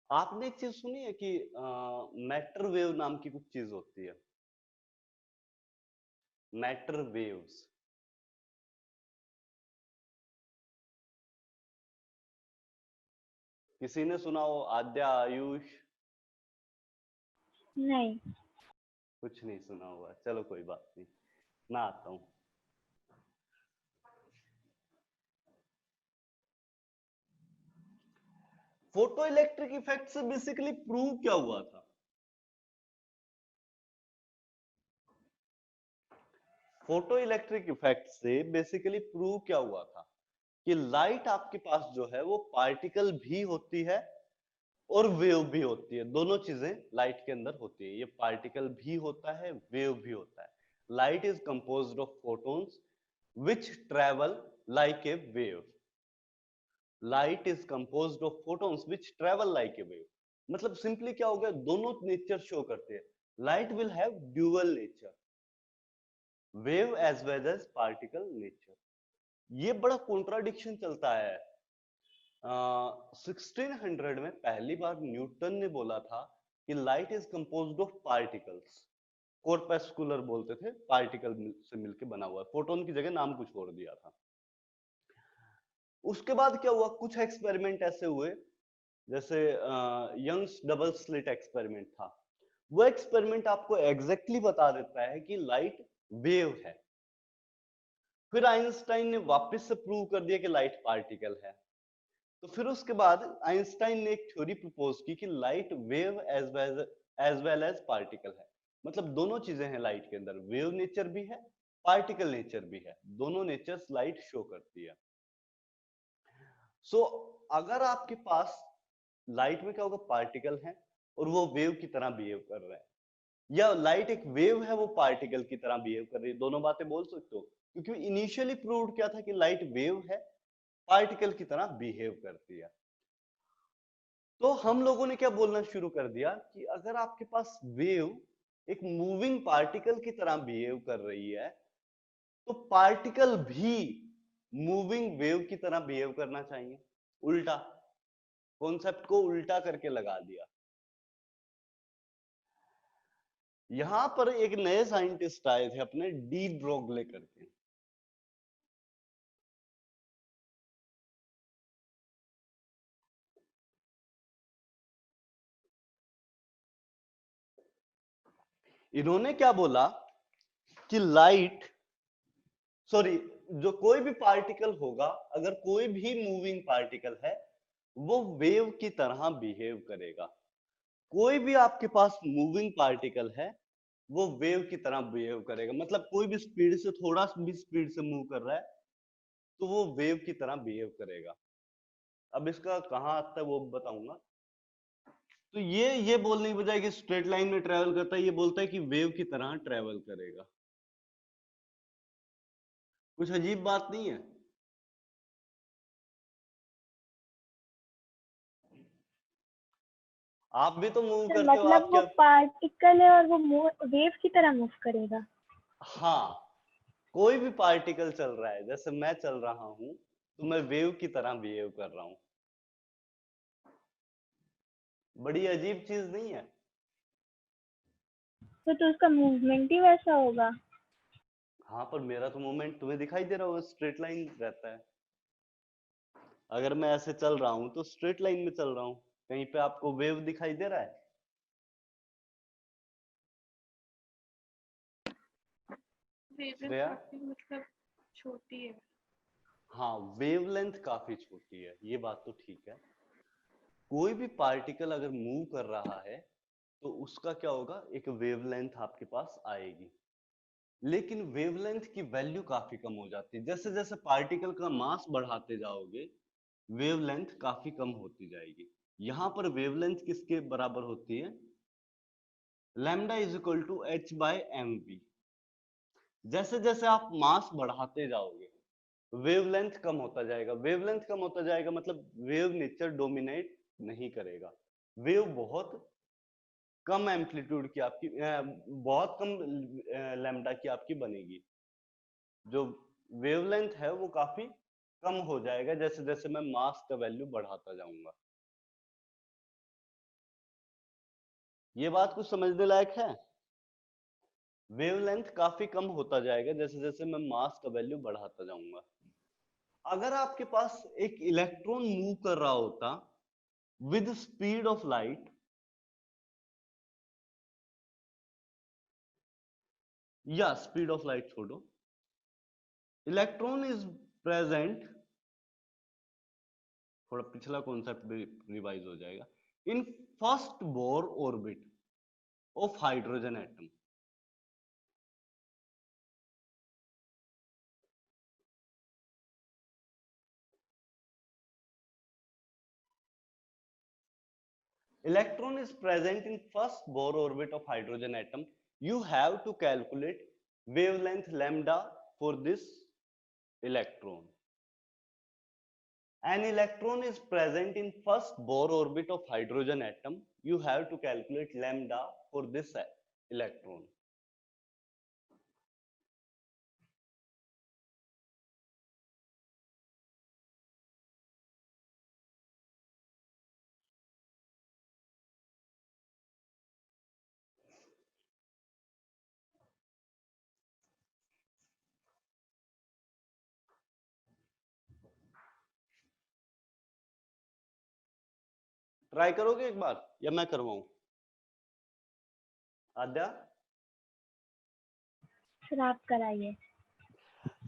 आपने एक चीज सुनी है कि मैटर वेव नाम की कुछ चीज होती है? Matter waves. किसी ने सुना हो? आद्या, आयुष? नहीं। कुछ नहीं सुना हुआ, चलो कोई बात नहीं, मैं आता हूं। फोटो इलेक्ट्रिक इफेक्ट से बेसिकली प्रूव क्या हुआ था? फोटो इलेक्ट्रिक इफेक्ट से बेसिकली प्रूव क्या हुआ था कि लाइट आपके पास जो है वो पार्टिकल भी होती है और वेव भी होती है। दोनों चीजें लाइट के अंदर होती है। ये पार्टिकल भी होता है, वेव भी होता है। Light is composed of photons which travel like a wave. Light is composed of photons which travel like a wave. मतलब सिंपली क्या हो गया, दोनों नेचर शो करते हैं। Light will have dual nature, wave as well as particle nature. ये बड़ा contradiction चलता है। 1600 में पहली बार न्यूटन ने बोला था कि light is composed of particles. Corpuscular बोलते थे, पार्टिकल से मिलकर बना हुआ है। फोटोन की जगह नाम कुछ और दिया था। उसके बाद क्या हुआ, कुछ एक्सपेरिमेंट ऐसे हुए, जैसे यंग्स डबल स्लिट एक्सपेरिमेंट था। वो एक्सपेरिमेंट आपको एग्जैक्टली बता देता है कि लाइट वेव है। फिर आइंस्टाइन ने वापस से प्रूव कर दिया कि लाइट पार्टिकल है। तो फिर उसके बाद आइंस्टाइन ने एक थ्योरी प्रपोज की कि light wave as well as particle है। मतलब दोनों चीजें हैं लाइट के अंदर, वेव नेचर भी है, पार्टिकल नेचर भी है। दोनों नेचर्स लाइट शो करती है। सो अगर आपके पास लाइट में क्या होगा, पार्टिकल है और वो वेव की तरह बिहेव कर रहा है, या लाइट एक वेव है वो पार्टिकल की तरह बिहेव कर रही है, दोनों बातें बोल सकते हो। क्योंकि इनिशियली प्रूव्ड क्या था कि लाइट वेव है, पार्टिकल की तरह बिहेव करती है। तो हम लोगों ने क्या बोलना शुरू कर दिया कि अगर आपके पास वेव एक मूविंग पार्टिकल की तरह बिहेव कर रही है, तो पार्टिकल भी मूविंग वेव की तरह बिहेव करना चाहिए। उल्टा, कॉन्सेप्ट को उल्टा करके लगा दिया। यहां पर एक नए साइंटिस्ट आए थे अपने, डी ब्रोगले करके। इन्होंने क्या बोला कि लाइट, सॉरी, जो कोई भी पार्टिकल होगा, अगर कोई भी मूविंग पार्टिकल है, वो वेव की तरह बिहेव करेगा। कोई भी आपके पास मूविंग पार्टिकल है, वो वेव की तरह बिहेव करेगा। मतलब कोई भी स्पीड से, थोड़ा भी स्पीड से मूव कर रहा है, तो वो वेव की तरह बिहेव करेगा। अब इसका कहाँ आता है वो बताऊंगा। तो ये बोलने की बजाय कि स्ट्रेट लाइन में ट्रेवल करता है, ये बोलता है कि वेव की तरह ट्रेवल करेगा। कुछ अजीब बात नहीं है। आप भी तो मूव सर करते हो, मतलब आप वो क्या? पार्टिकल है और वो वेव की तरह मूव करेगा। हाँ, कोई भी पार्टिकल चल रहा है, जैसे मैं चल रहा हूं, तो मैं वेव की तरह बिहेव कर रहा हूं। बड़ी अजीब चीज नहीं है? तो उसका मूवमेंट ही वैसा होगा। हाँ, पर मेरा तो मूवमेंट तुम्हें दिखाई दे रहा होगा, स्ट्रेट लाइन रहता है। अगर मैं ऐसे चल रहा हूं तो स्ट्रेट लाइन में चल रहा हूं। कहीं पे आपको वेव दिखाई दे रहा है? वेवलेंथ श्रेया? काफी मतलब छोटी है। हाँ, वेवलेंथ काफी छोटी है, ये बात तो ठीक है। कोई भी पार्टिकल अगर मूव कर रहा है, तो उसका क्या होगा, एक वेवलेंथ आपके पास आएगी। लेकिन वेवलेंथ की वैल्यू काफी कम हो जाती है। जैसे जैसे पार्टिकल का मास बढ़ाते जाओगे, वेवलेंथ काफी कम होती जाएगी। यहां पर वेवलेंथ किसके बराबर होती है? Lambda is equal to H by M V. जैसे जैसे आप मास बढ़ाते जाओगे, वेवलेंथ कम होता जाएगा। वेवलेंथ कम होता जाएगा मतलब वेव नेचर डोमिनेट नहीं करेगा। वेव बहुत कम एम्पलीट्यूड की आपकी, बहुत कम लैम्डा की आपकी बनेगी। जो वेवलेंथ है वो काफी कम हो जाएगा जैसे जैसे मैं मास का वैल्यू बढ़ाता जाऊंगा। ये बात कुछ समझने लायक है? वेवलेंथ काफी कम होता जाएगा जैसे जैसे मैं मास का वैल्यू बढ़ाता जाऊंगा। अगर आपके पास एक इलेक्ट्रॉन मूव कर रहा होता विद स्पीड ऑफ लाइट, या स्पीड ऑफ लाइट छोड़ो, इलेक्ट्रॉन इज प्रेजेंट, थोड़ा पिछला कॉन्सेप्ट रिवाइज हो जाएगा, in first Bohr orbit of hydrogen atom. Electron is present in first Bohr orbit of hydrogen atom. You have to calculate wavelength lambda for this electron. An electron is present in first Bohr orbit of hydrogen atom. You have to calculate lambda for this electron. Try करोगे एक बार या मैं करवाऊं? आद्या? Sir आप कराइए।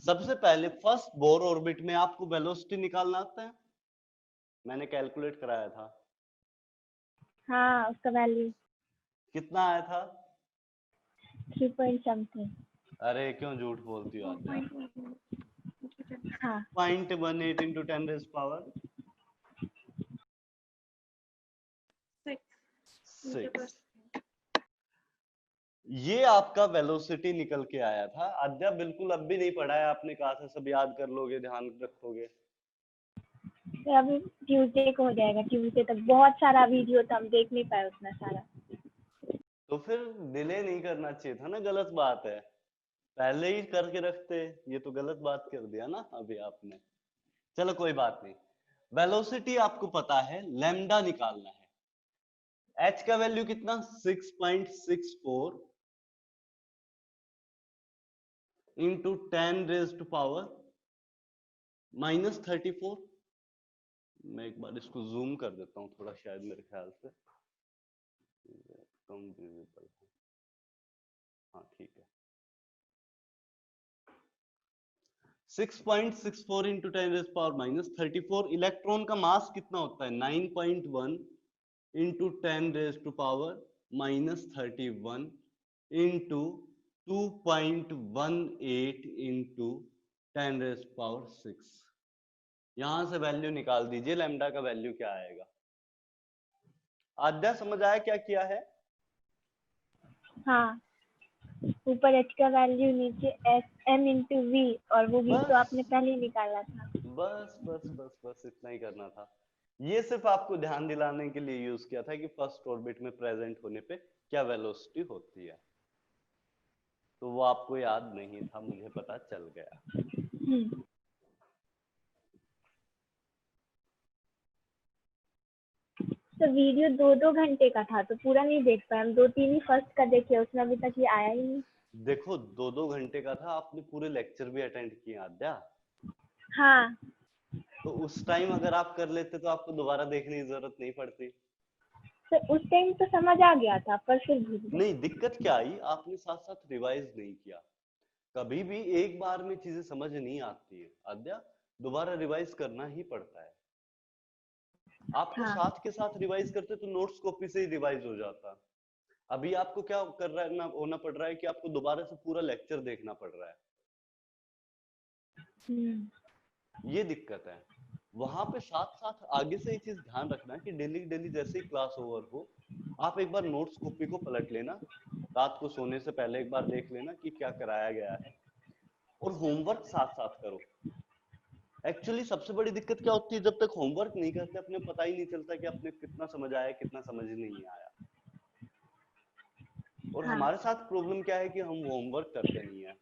सबसे पहले first Bohr orbit में आपको वेलोसिटी निकालना आता है? मैंने कैलकुलेट कराया था। हाँ उसका वैल्यू कितना आया था? 3 पॉइंट समथिंग। अरे क्यों झूठ बोलती हो आद्या? 4.8 हाँ 0.18 into 10 raised power 6। ये आपका वेलोसिटी निकल के आया था। आद्या बिल्कुल अब भी नहीं पढ़ा है आपने, कहा था सब याद कर लोगे, ध्यान रखोगे। तो अभी ट्यूसडे को हो जाएगा। ट्यूसडे तक बहुत सारा वीडियो था, हम देख नहीं पाए उतना सारा। तो फिर डिले नहीं करना चाहिए था ना, गलत बात है। पहले ही करके रखते, ये तो गलत बात कर दिया ना अभी आपने। चलो कोई बात नहीं। वेलोसिटी आपको पता है, लैम्डा निकालना है। एच का वैल्यू कितना? 6.64 इंटू 10 रेज्ड पावर -34। मैं एक बार इसको जूम कर देता हूँ थोड़ा, शायद मेरे ख्याल से कम विजिबल है। हाँ ठीक है। 6.64 इंटू 10⁻⁻34। इलेक्ट्रॉन का मास कितना होता है? 9.1 इंटू 10⁻⁻31 इंटू 2.18 इंटू 10⁻6। यहां से वैल्यू निकाल दीजिए, लैम्डा का वैल्यू क्या आएगा। आद्या समझ आया क्या किया है? हाँ, ऊपर h का वैल्यू, नीचे m इंटू v, और वो v तो बस आपने पहले ही निकाला था। बस बस बस बस इतना ही करना था। ये सिर्फ आपको ध्यान दिलाने के लिए यूज किया था कि फर्स्ट ऑर्बिट में प्रेजेंट होने पे क्या वेलोसिटी होती है, तो वो आपको याद नहीं था, मुझे पता चल गया। हम्म। तो वीडियो 2-2 घंटे का था तो पूरा नहीं देख पाए हम, 2-3 ही फर्स्ट का देखे, उसमें अभी तक ये आया ही नहीं। देखो 2-2 घंटे का था, आपने पूरे लेक्चर भी अटेंड किए आद्या, हाँ, तो उस टाइम अगर आप कर लेते तो आपको दोबारा देखने की जरूरत नहीं पड़ती। तो उस टाइम तो समझ आ गया था पर फिर भूल गए। नहीं, दिक्कत क्या आई, आपने साथ साथ रिवाइज नहीं किया। कभी भी एक बार में चीजें समझ नहीं आती है आद्या, दोबारा रिवाइज करना ही पड़ता है। आप तो हाँ। साथ के साथ रिवाइज करते तो नोट्स कॉपी से ही रिवाइज हो जाता। अभी आपको क्या कर रहा है ना, होना पड़ रहा है कि आपको दोबारा से पूरा लेक्चर देखना पड़ रहा है। ये दिक्कत है। वहां पे साथ साथ आगे से ये चीज ध्यान रखना कि डेली डेली जैसे ही क्लास ओवर हो, आप एक बार नोट्स कॉपी को पलट लेना, रात को सोने से पहले एक बार देख लेना कि क्या कराया गया है, और होमवर्क साथ साथ करो। एक्चुअली सबसे बड़ी दिक्कत क्या होती है, जब तक होमवर्क नहीं करते अपने पता ही नहीं चलता कि अपने कितना समझ आया कितना समझ नहीं आया। और हाँ। हमारे साथ प्रॉब्लम क्या है कि हम होमवर्क करते नहीं है,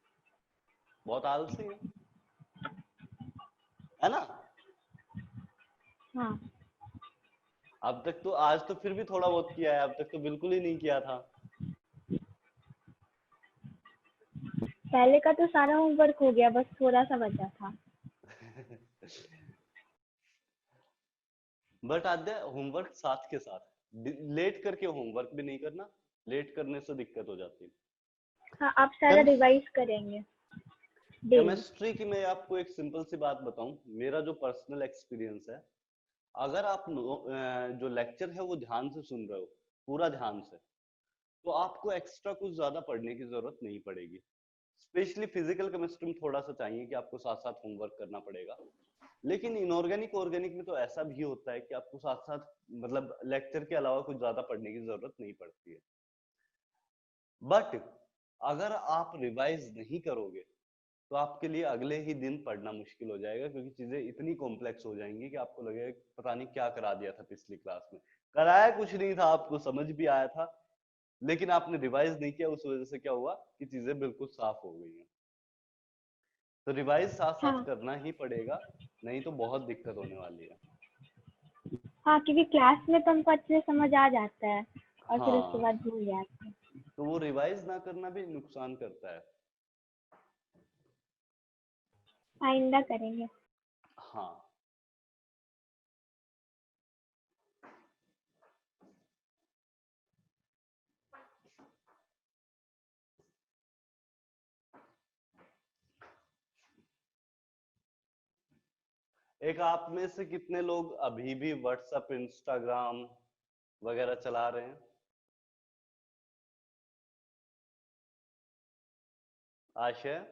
बहुत आलसी है ना। हाँ, अब तक तो, आज तो फिर भी थोड़ा बहुत किया है, अब तक तो बिल्कुल ही नहीं किया था। पहले का तो सारा होमवर्क हो गया, बस थोड़ा सा बचा था। बट आद्य होमवर्क साथ के साथ, लेट करके होमवर्क भी नहीं करना, लेट करने से दिक्कत हो जाती है। हाँ, आप सारा रिवाइज करेंगे डेली। केमिस्ट्री की मैं आपको एक सिंपल सी बात बताऊं, मेरा जो पर्सनल एक्सपीरियंस है, अगर आप जो लेक्चर है वो ध्यान से सुन रहे हो, पूरा ध्यान से, तो आपको एक्स्ट्रा कुछ ज्यादा पढ़ने की जरूरत नहीं पड़ेगी। स्पेशली फिजिकल केमिस्ट्री में थोड़ा सा चाहिए कि आपको साथ साथ होमवर्क करना पड़ेगा, लेकिन इनऑर्गेनिक ऑर्गेनिक में तो ऐसा भी होता है कि आपको साथ साथ, मतलब लेक्चर के अलावा कुछ ज्यादा पढ़ने की जरूरत नहीं पड़ती है। बट अगर आप रिवाइज नहीं करोगे तो आपके लिए अगले ही दिन पढ़ना मुश्किल हो जाएगा, क्योंकि चीजें इतनी कॉम्प्लेक्स हो जाएंगी कि आपको लगेगा कि पता नहीं क्या करा दिया था पिछली क्लास में। कराया कुछ नहीं था, आपको समझ भी आया था, लेकिन आपने रिवाइज नहीं किया, उस वजह से क्या हुआ कि चीजें बिल्कुल साफ हो गई हैं। तो रिवाइज साथ साथ हाँ। करना ही पड़ेगा, नहीं तो बहुत दिक्कत होने वाली है। हाँ, क्योंकि क्लास में तो हमको अच्छे से समझ आ जाता है और फिर उसके हाँ, बाद भूल जाते हैं। तो वो रिवाइज ना करना भी नुकसान करता है। आइंदा करेंगे। हाँ, एक आप में से कितने लोग अभी भी व्हाट्सएप इंस्टाग्राम वगैरह चला रहे हैं? आशय,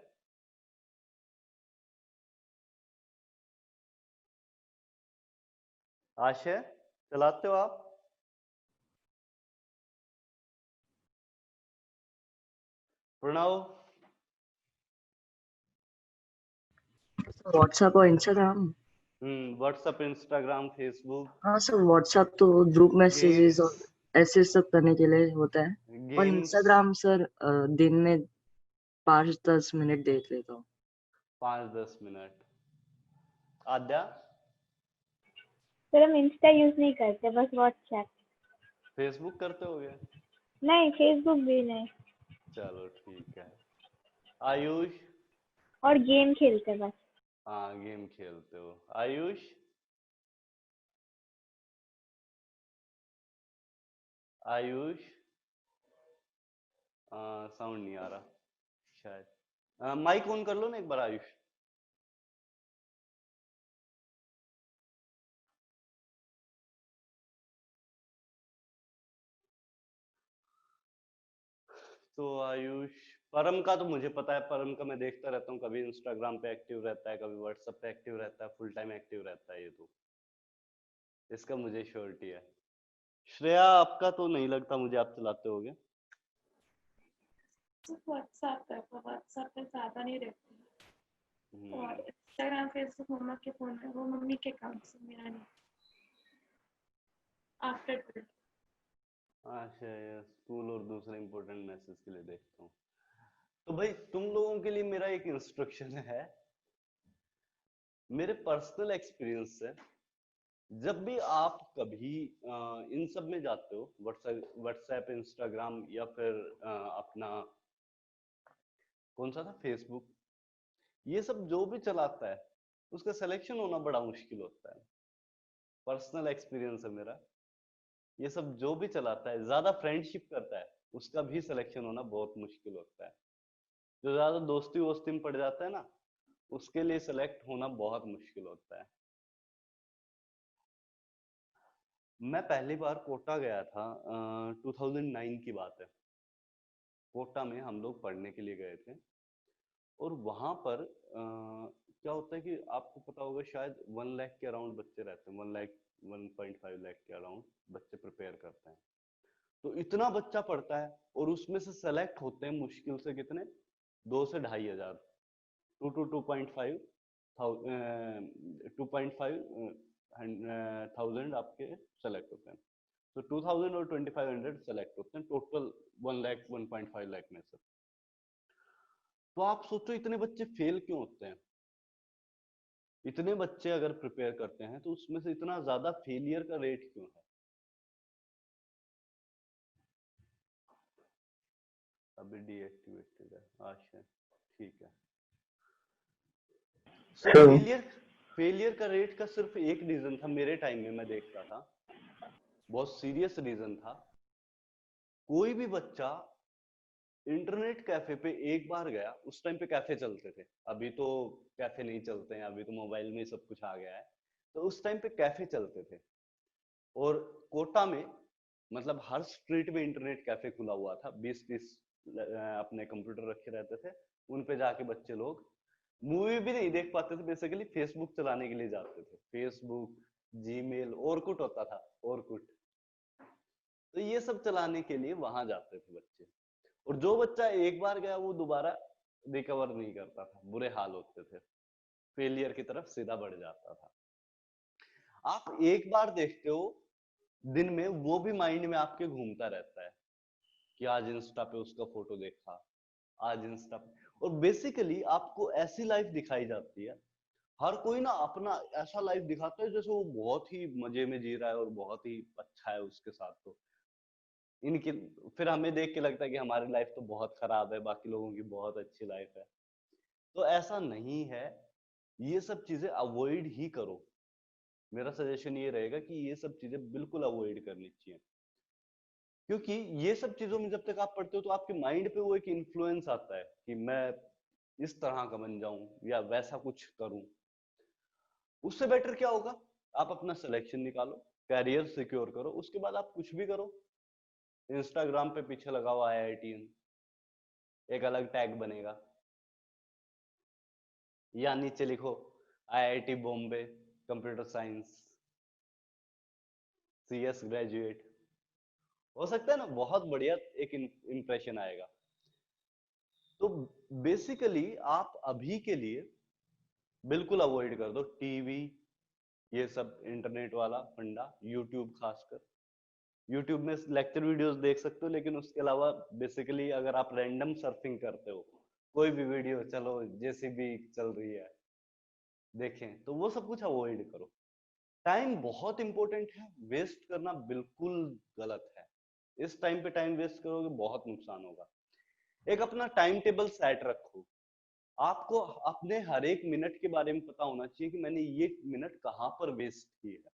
आशय चलाते हो आप? प्रणव? व्हाट्सएप और इंस्टाग्राम। WhatsApp Instagram Facebook. हाँ सर, व्हाट्सएप तो ग्रुप मैसेजेस गेम्स? और ऐसे सब करने के लिए होता है। और गेम्स? इंस्टाग्राम सर दिन में 5-10 मिनट देख लेता हूँ। 5-10 मिनट। आद्या? फिर हम इंस्टा यूज नहीं करते, बस व्हाट्सएप। फेसबुक करते होगे? नहीं, फेसबुक भी नहीं। चलो ठीक है। आयुष? और गेम खेलते बस। हाँ, गेम खेलते हो। आयुष? आयुष? साउंड नहीं आ रहा शायद। माइक ऑन कर लो ना एक बार आयुष। तो आयुष, परम का तो मुझे पता है, परम का मैं देखता रहता हूँ, कभी इंस्टाग्राम पे एक्टिव रहता है, कभी व्हाट्सएप पे एक्टिव रहता है, फुल टाइम एक्टिव रहता है ये तो, इसका मुझे श्योरिटी है। श्रेया, आपका तो नहीं लगता मुझे, आप चलाते होगे। सिर्फ व्हाट्सएप है, पर व्हाट्सएप पे ज्यादा नहीं रहती और हम्म, इंस्टाग्राम फेसबुक मम्मा के फोन है, वो मम्मी के अकाउंट से, मेरा नहीं। आफ्टर 12 अच्छा, ये स्कूल और दूसरे इंपॉर्टेंट मैसेज के लिए देखता हूँ। तो भाई तुम लोगों के लिए मेरा एक इंस्ट्रक्शन है, मेरे पर्सनल एक्सपीरियंस से, जब भी आप कभी इन सब में जाते हो, व्हाट्सएप, इंस्टाग्राम, या फिर अपना कौन सा था, फेसबुक, ये सब जो भी चलाता है उसका सिलेक्शन होना बड़ा मुश्किल होता है। पर्सनल एक्सपीरियंस है मेरा, ये सब जो भी चलाता है, ज्यादा फ्रेंडशिप करता है, उसका भी सिलेक्शन होना बहुत मुश्किल होता है। जो ज्यादा दोस्ती वोस्ती में पड़ जाता है ना, उसके लिए सिलेक्ट होना बहुत मुश्किल होता है। मैं पहली बार कोटा गया था, 2009 की बात है। कोटा में हम लोग पढ़ने के लिए गए थे, और वहां पर क्या होता है कि आपको पता होगा शायद 1 लाख के अराउंड बच्चे रहते हैं, 1 लाख 1.5 लाख के अराउंड बच्चे प्रिपेयर करते हैं। तो इतना बच्चा पढ़ता है, और उसमें से सेलेक्ट होते हैं मुश्किल से कितने, 2 से 2,500, 2 to 2.5 थाउजेंड आपके सेलेक्ट होते हैं। तो 2000 और 2500 सेलेक्ट होते हैं टोटल 1 लाख 1.5 लाख में से। तो आप सोचो इतने बच्चे फेल क्यों होते हैं। इतने बच्चे अगर प्रिपेयर करते हैं तो उसमें से इतना ज्यादा फेलियर का रेट क्यों है। अभी डीएक्टिवेटेड है, अच्छा ठीक है। सो फेलियर फेलियर का रेट का सिर्फ एक रीजन था, मेरे टाइम में मैं देखता था, बहुत सीरियस रीजन था। कोई भी बच्चा इंटरनेट कैफे पे एक बार गया, उस टाइम पे कैफे चलते थे, अभी तो कैफे नहीं चलते हैं, अभी तो मोबाइल में सब कुछ आ गया है। तो उस टाइम पे कैफे चलते थे, और कोटा में मतलब हर स्ट्रीट में इंटरनेट कैफे खुला हुआ था, 20-30 अपने कंप्यूटर रखे रहते थे, उन पे जाके बच्चे लोग मूवी भी नहीं देख पाते थे, बेसिकली फेसबुक चलाने के लिए जाते थे। फेसबुक, जीमेल, ऑरकुट होता था, ऑरकुट, तो ये सब चलाने के लिए वहां जाते थे बच्चे। और जो बच्चा एक बार गया वो दोबारा रिकवर नहीं करता था, बुरे हाल होते थे, फेलियर की तरफ सीधा बढ़ जाता था। आप एक बार देखते हो दिन में, वो भी माइंड में आपके घूमता रहता है कि आज इंस्टा पे उसका फोटो देखा, आज इंस्टा पे, और बेसिकली आपको ऐसी लाइफ दिखाई जाती है, हर कोई ना अपना ऐसा लाइफ दिखाता है जैसे वो बहुत ही मजे में जी रहा है और बहुत ही अच्छा है उसके साथ। तो इनकी फिर हमें देख के लगता है कि हमारी लाइफ तो बहुत खराब है, बाकी लोगों की बहुत अच्छी लाइफ है। तो ऐसा नहीं है, ये सब चीजें अवॉइड ही करो। मेरा सजेशन ये रहेगा कि ये सब चीजें बिल्कुल अवॉइड करनी चाहिए, क्योंकि ये सब चीजों में जब तक आप पढ़ते हो तो आपके माइंड पे वो एक इन्फ्लुएंस आता है कि मैं इस तरह का बन जाऊं या वैसा कुछ करूं। उससे बेटर क्या होगा, आप अपना सिलेक्शन निकालो, कैरियर सिक्योर करो, उसके बाद आप कुछ भी करो। इंस्टाग्राम पे पीछे लगाओ IITian, एक अलग टैग बनेगा, या नीचे लिखो IIT Bombay computer science CS graduate, हो सकता है ना, बहुत बढ़िया एक इंप्रेशन आएगा। तो बेसिकली आप अभी के लिए बिल्कुल अवॉइड कर दो टीवी, ये सब इंटरनेट वाला फंडा, यूट्यूब खासकर। यूट्यूब में लेक्चर वीडियोस देख सकते हो, लेकिन उसके अलावा बेसिकली अगर आप रैंडम सर्फिंग करते हो, कोई भी वीडियो, चलो जेसीबी चल रही है देखें, तो वो सब कुछ अवॉइड करो। टाइम बहुत इंपॉर्टेंट है, वेस्ट करना बिल्कुल गलत है। इस टाइम पे टाइम वेस्ट करोगे बहुत नुकसान होगा। एक अपना टाइम टेबल सेट रखो, आपको अपने हर एक मिनट के बारे में पता होना चाहिए कि मैंने ये मिनट कहाँ पर वेस्ट किए है,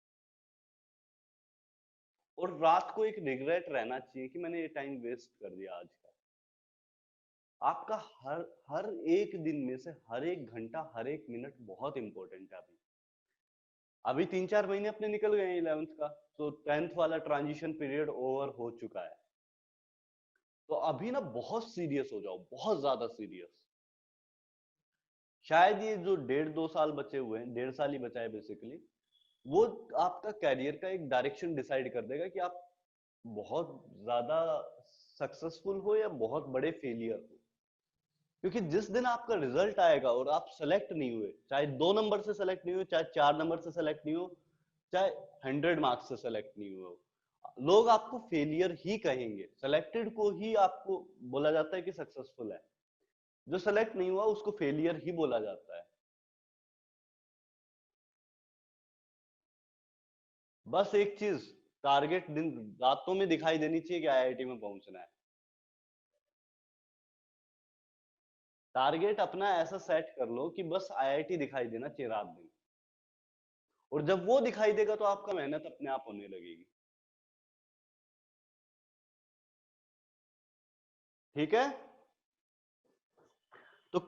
और रात को एक रिग्रेट रहना चाहिए कि मैंने ये टाइम वेस्ट कर दिया आज का। आपका हर हर एक दिन में से हर एक घंटा, हर एक मिनट बहुत इंपॉर्टेंट है। अभी अभी 3-4 महीने अपने निकल गए 11th का, तो 10th वाला ट्रांजिशन पीरियड ओवर हो चुका है। तो अभी ना बहुत सीरियस हो जाओ, बहुत ज्यादा सीरियस। शायद ये जो 1.5-2 साल बचे हुए हैं, 1.5 साल ही बचा है बेसिकली, वो आपका कैरियर का एक डायरेक्शन डिसाइड कर देगा कि आप बहुत ज्यादा सक्सेसफुल हो या बहुत बड़े फेलियर हो। क्योंकि जिस दिन आपका रिजल्ट आएगा और आप सेलेक्ट नहीं हुए, चाहे 2 नंबर से सेलेक्ट नहीं हुए, चाहे 4 नंबर से सेलेक्ट नहीं हो, चाहे 100 मार्क्स से सेलेक्ट नहीं हुए हो, लोग आपको फेलियर ही कहेंगे। सेलेक्टेड को ही आपको बोला जाता है कि सक्सेसफुल है, जो सेलेक्ट नहीं हुआ उसको फेलियर ही बोला जाता है। बस एक चीज, टारगेट दिन रातों में दिखाई देनी चाहिए कि आईआईटी में पहुंचना है। टारगेट अपना ऐसा सेट कर लो कि बस आईआईटी दिखाई देना चाहिए रात दिन, और जब वो दिखाई देगा तो आपका मेहनत अपने आप होने लगेगी। ठीक है, तो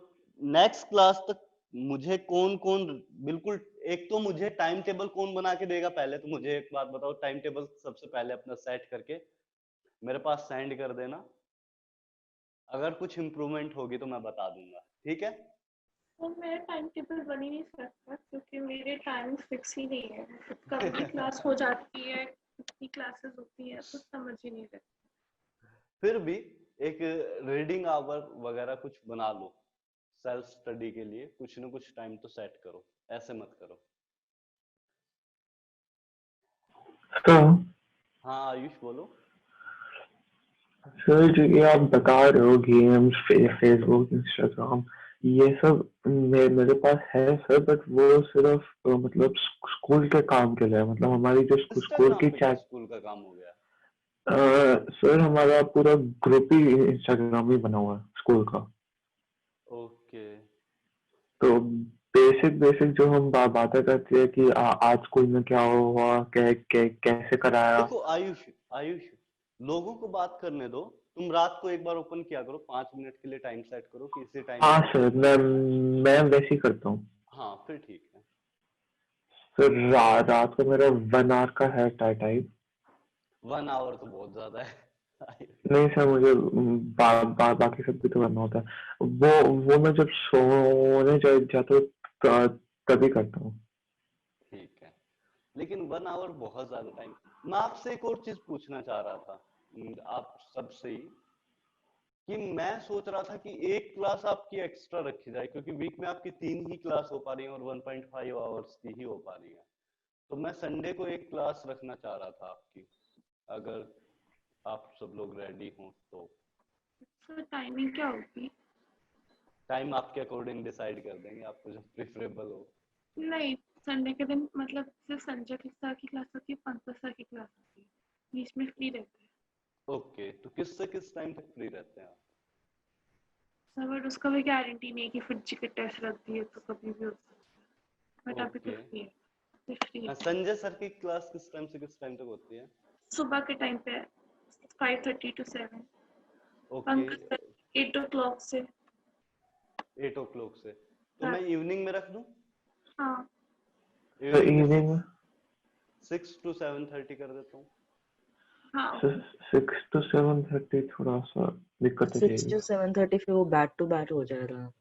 नेक्स्ट क्लास तक मुझे कौन कौन, बिल्कुल एक तो मुझे टाइम टेबल कौन बना के देगा, पहले तो मुझे एक बात बताओ, टाइम टेबल सबसे पहले अपना सेट करके मेरे पास सेंड कर देना। अगर कुछ इंप्रूवमेंट होगी तो मैं बता दूंगा, ठीक है। तो मैं टाइम टेबल बन ही नहीं सकता क्योंकि मेरे टाइमिंग फिक्स ही नहीं है। कभी भी क्लास हो जाती है, कितनी क्लासेस होती है कुछ समझ ही नहीं लगता। फिर भी एक रीडिंग आवर वगैरह कुछ बना लो, सेल्फ स्टडी के लिए कुछ ना कुछ टाइम तो सेट करो, ऐसे मत करो। तो हाँ आयुष बोलो। सर जो ये आप बता रहे हो गेम्स, फेसबुक, इंस्टाग्राम, ये सब मेरे पास है सर, बट वो सिर्फ मतलब स्कूल के काम के लिए है। मतलब हमारी जो किसका स्कूल काम की पे क्या चैट, स्कूल का काम हो गया? सर हमारा पूरा ग्रुप ही इंस्टाग्राम ही बना हुआ है स्कूल का। ओके। तो बेसिक बेसिक जो हम बातें करते हैं कि आज स्कूल में क्या हुआ, कैसे कराया। देखो आयुष, आयुष लोगों को बात करने दो, तुम रात को एक बार ओपन किया करो, 5 मिनट के लिए टाइम सेट करो कि इसी टाइम पे हाँ मुझे सर, ओपन करना है। मैं वैसे ही करता हूँ। हाँ फिर ठीक है। सर रात को मेरा 1 आवर का है टाइम। 1 आवर तो बहुत ज्यादा है। नहीं सर, मुझे बाकी सब भी तो करना होता है। वो मैं जब सोने जाता हूँ तभी करता हूँ। ठीक है, लेकिन 1 आवर बहुत ज्यादा टाइम। मैं आपसे एक और चीज पूछना चाह रहा था, आप सबसे ही, कि मैं सोच रहा था कि एक क्लास आपकी एक्स्ट्रा रखी जाए, क्योंकि वीक में आपकी 3 ही क्लास हो पा रही है और 1.5 आवर्स की ही हो पा रही है। तो मैं संडे को एक क्लास रखना चाह रहा था आपकी, अगर आप सब लोग रेडी हो तो। सर टाइमिंग क्या होगी? टाइम आपके अकॉर्डिंग डिसाइड कर देंगे, आपको जो प्रेफरेबल हो। नहीं, संडे के दिन मतलब सिर्फ संजय सर की क्लास होती है, पंकज सर की क्लास होती है, बीच में फ्री रहते हैं। ओके, तो किस से किस टाइम तक फ्री रहते हैं आप? सर बट उसका भी गारंटी नहीं है कि फिर जी के टेस्ट रख दिए तो कभी भी हो सकता है, बट अभी तो ओके, फ्री है, सिर्फ फ्री है। संजय सर की क्लास किस टाइम से किस टाइम तक होती है? सुबह के टाइम पे 5:30 to 7। Okay, Pankaj sir 8 o'clock से। 8 o'clock से, तो हाँ मैं इवनिंग में रख दूं? हाँ इवनिंग में इवनिंग 6 to 7:30 कर देता हूँ। हाँ 6 to 7:30 थोड़ा सा दिक्कत हो 6 जाएगी। to 7:30 फिर वो बैक टू बैक हो जाएगा।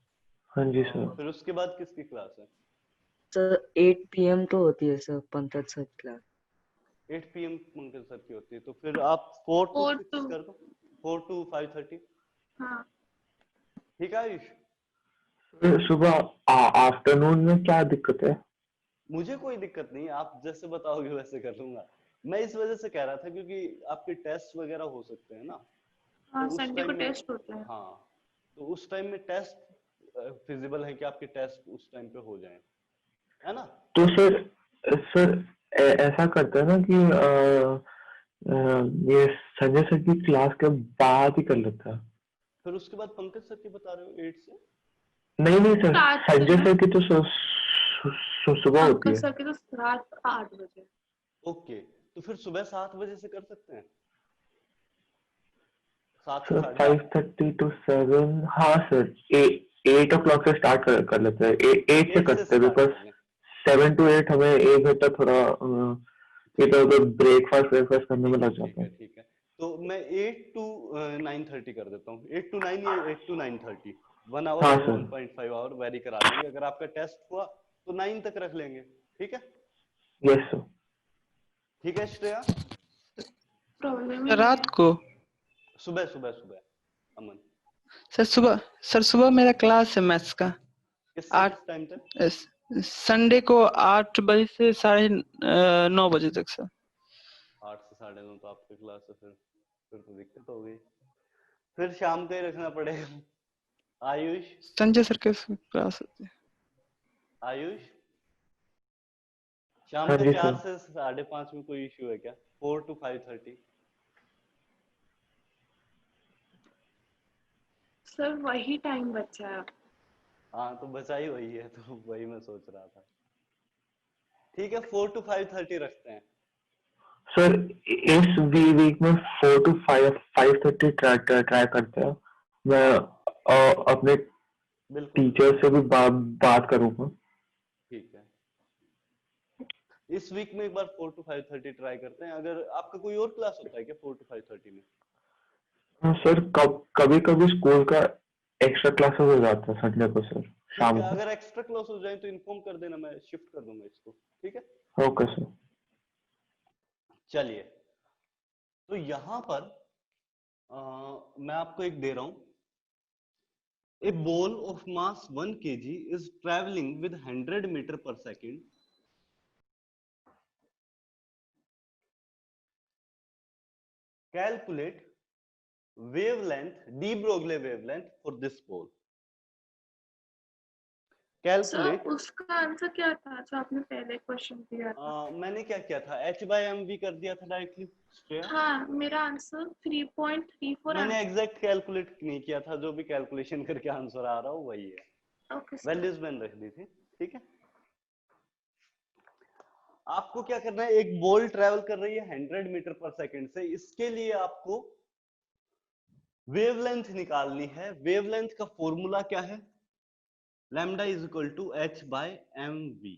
हाँ जी सर। फिर उसके बाद किसकी क्लास है? सर 8 PM तो होती है सर पंकज सर की क्लास। 8 PM पंकज सर की होती है, तो फिर आप 4 to 4 6 to। कर दो, 4 to 5:30। हाँ ठीक है आयुष? सुबह आफ्टरनून में क्या दिक्कत है? मुझे कोई दिक्कत नहीं, आप जैसे बताओगे वैसे कर लूंगा। मैं इस वजह से कह रहा था क्योंकि आपके टेस्ट वगैरह हो सकते हैं ना, हाँ तो उस संडे को टाइम में, टेस्ट होता है। हाँ, तो उस टाइम में टेस्ट फिजिबल है कि आपके टेस्ट उस टाइम पे हो जाएं, है ना? तो सर ऐसा करते हैं ना कि ये संजय सर की क्लास के बाद ही कर लेता है। फिर उसके बाद पंकज सर की बता रहे हो 8 से? नहीं नहीं सर, स्टार्ट संजय करना सर की तो सुबह होती पंकज है। सर की तो रात 8 बजे। ओके, तो फिर सुबह 7 बजे से कर सकते हैं, 7 से सर 8:30। 5:30 to 7, हाँ सर, 8 o'clock से स्टार्ट कर लेते हैं। 8 से 8 से करते हैं, स्टार्ट बिकॉज करें। 7 to 8 हमें 1 घंटा थोड़ा इधर ठीक है, उधर ब्रेकफास्ट करने में ठीक है, लग ठीक जाता है, है। ठीक है। तो मैं 8 to 9:30 कर देता हूँ, 8 to 9 या 8 to 9:30, 1 hour हाँ और सर 1.5 hour वेरी करा लेंगे। अगर आपका टेस्ट हुआ तो 9 तक रख लेंगे, ठीक है? यस सर ठीक है श्रेया? प्रॉब्लम ही नहीं रात है। को सुबह सुबह सुबह अमन, सर सुबह मेरा क्लास है मैथ्स का, किससे 8 किस टाइम तक? संडे को 8 बजे से 9:30 बजे तक सर। 8 से 9:30 तो आपकी क्लास है, फिर तो दिक्कत हो गई, फिर शाम को ही रखना पड़ेगा। आयुष, संजय सर के क्लास होती है। आयुष शाम हाँ को जी 4 सर से 5:30 में कोई इश्यू है क्या? 4 to 5:30? सर वही टाइम बचा है। हाँ तो बचा ही वही है, तो वही मैं सोच रहा था। ठीक है 4 to 5:30 रखते हैं। सर इस वीक में 4 to 5:30 ट्राई करते हैं। मैं अपने बिल्कुल टीचर से भी बात करूंगा। ठीक है, इस वीक में एक बार 4 to 5:30 ट्राई करते हैं। अगर आपका कोई और क्लास होता है क्या 4 to 5:30 में? हाँ सर कभी कभी स्कूल का एक्स्ट्रा क्लासेस हो जाता है संडे को सर ठीक शाम है, को। अगर एक्स्ट्रा क्लास हो जाए तो इन्फॉर्म कर देना, मैं शिफ्ट कर दूंगा इसको, ठीक है? Okay sir. चलिए, तो यहाँ पर मैं आपको एक दे रहा हूं। A ball of mass 1 kg is traveling with 100 meter per second. Calculate wavelength, de Broglie wavelength for this ball. Sir Calculate, उसका आंसर क्या था जो आपने पहले क्वेश्चन दिया था? मैंने क्या किया था, h/mv कर दिया था डायरेक्टली श्रेया। हाँ मेरा आंसर 3.34 मैंने आंसर। एग्जैक्ट कैलकुलेट नहीं किया था, जो भी कैलकुलेशन करके आंसर आ रहा हो वही है। Okay sir. वैल्यूज मैंने रख दी थी, ठीक है? आपको क्या करना है, एक बॉल ट्रेवल कर रही है 100 मीटर पर सेकंड से, इसके लिए आपको वेवलेंथ निकालनी है। वेवलेंथ का फॉर्मूला क्या है? Lambda is equal to h/mv।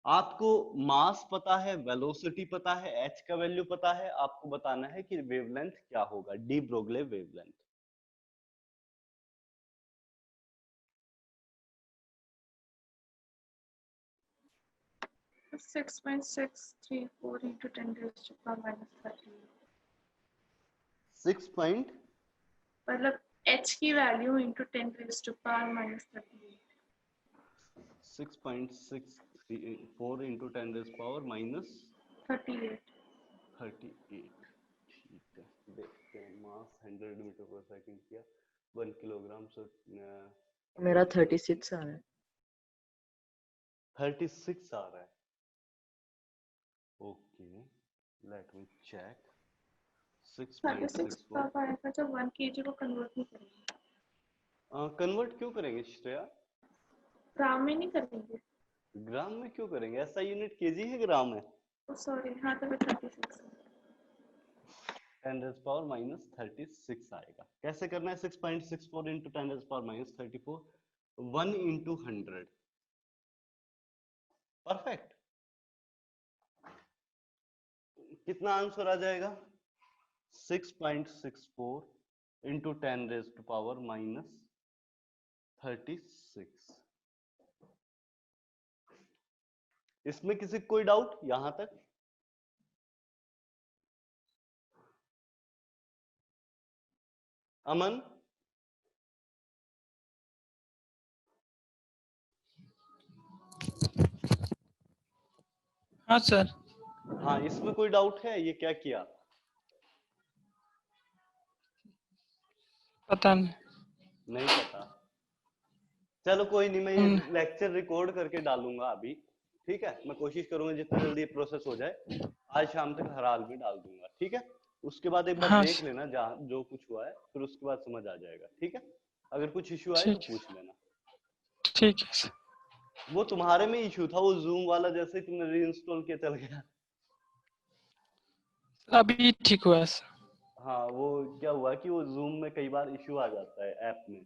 आपको मास पता है, वेलोसिटी पता है, h का वैल्यू पता है, आपको बताना है कि वेवलेंथ क्या होगा, डी ब्रोगले वेवलेंथ। तो 6.634 into 10 raised to power minus 30। 6 point मतलब h की value into 10 raised to power minus 30। 6.634 into 10 raised power minus 38। 38। ठीक है, देखते हैं। मास 100 मीटर पर सेकंड किया, 1 किलोग्राम, सो मेरा 36 आ रहा है। 36 आ रहा है। Okay, let me check. 36 6.64 कब आएगा जब 1 kg को कन्वर्ट नहीं करेंगे? कन्वर्ट क्यों करेंगे श्रेया? ग्राम में नहीं करेंगे? ग्राम में क्यों करेंगे? ऐसा यूनिट केजी है, ग्राम है। सॉरी, हाँ तो 36 है। 10 रेज़ पावर माइनस 36 आएगा। कैसे करना है? 6.64 into 10 raise power minus 34, 1 into 100। Perfect. कितना आंसर आ जाएगा? 6.64 into 10 raise to power minus 36। इसमें किसी को कोई डाउट यहां तक? अमन? हाँ सर। हाँ, इसमें कोई डाउट है? ये क्या किया? पता नहीं। नहीं पता। चलो कोई नहीं, मैं ये लेक्चर रिकॉर्ड करके डालूंगा अभी, ठीक है? मैं कोशिश करूंगा जितना जल्दी प्रोसेस हो जाए, आज शाम तक हर हाल में डाल दूंगा, ठीक है? उसके बाद एक बार हाँ देख सर, लेना जहाँ जो कुछ हुआ है, फिर उसके बाद समझ आ जाएगा, ठीक है? अगर कुछ इश्यू आए तो ठीक है, पूछ लेना। ठीक है सर। वो तुम्हारे में इश्यू था, वो जूम वाला, जैसे ही तुमने रीइंस्टॉल किया चल गया। अभी ठीक हुआ है सर। हाँ, वो क्या हुआ कि वो जूम में कई बार इश्यू आ जाता है ऐप में,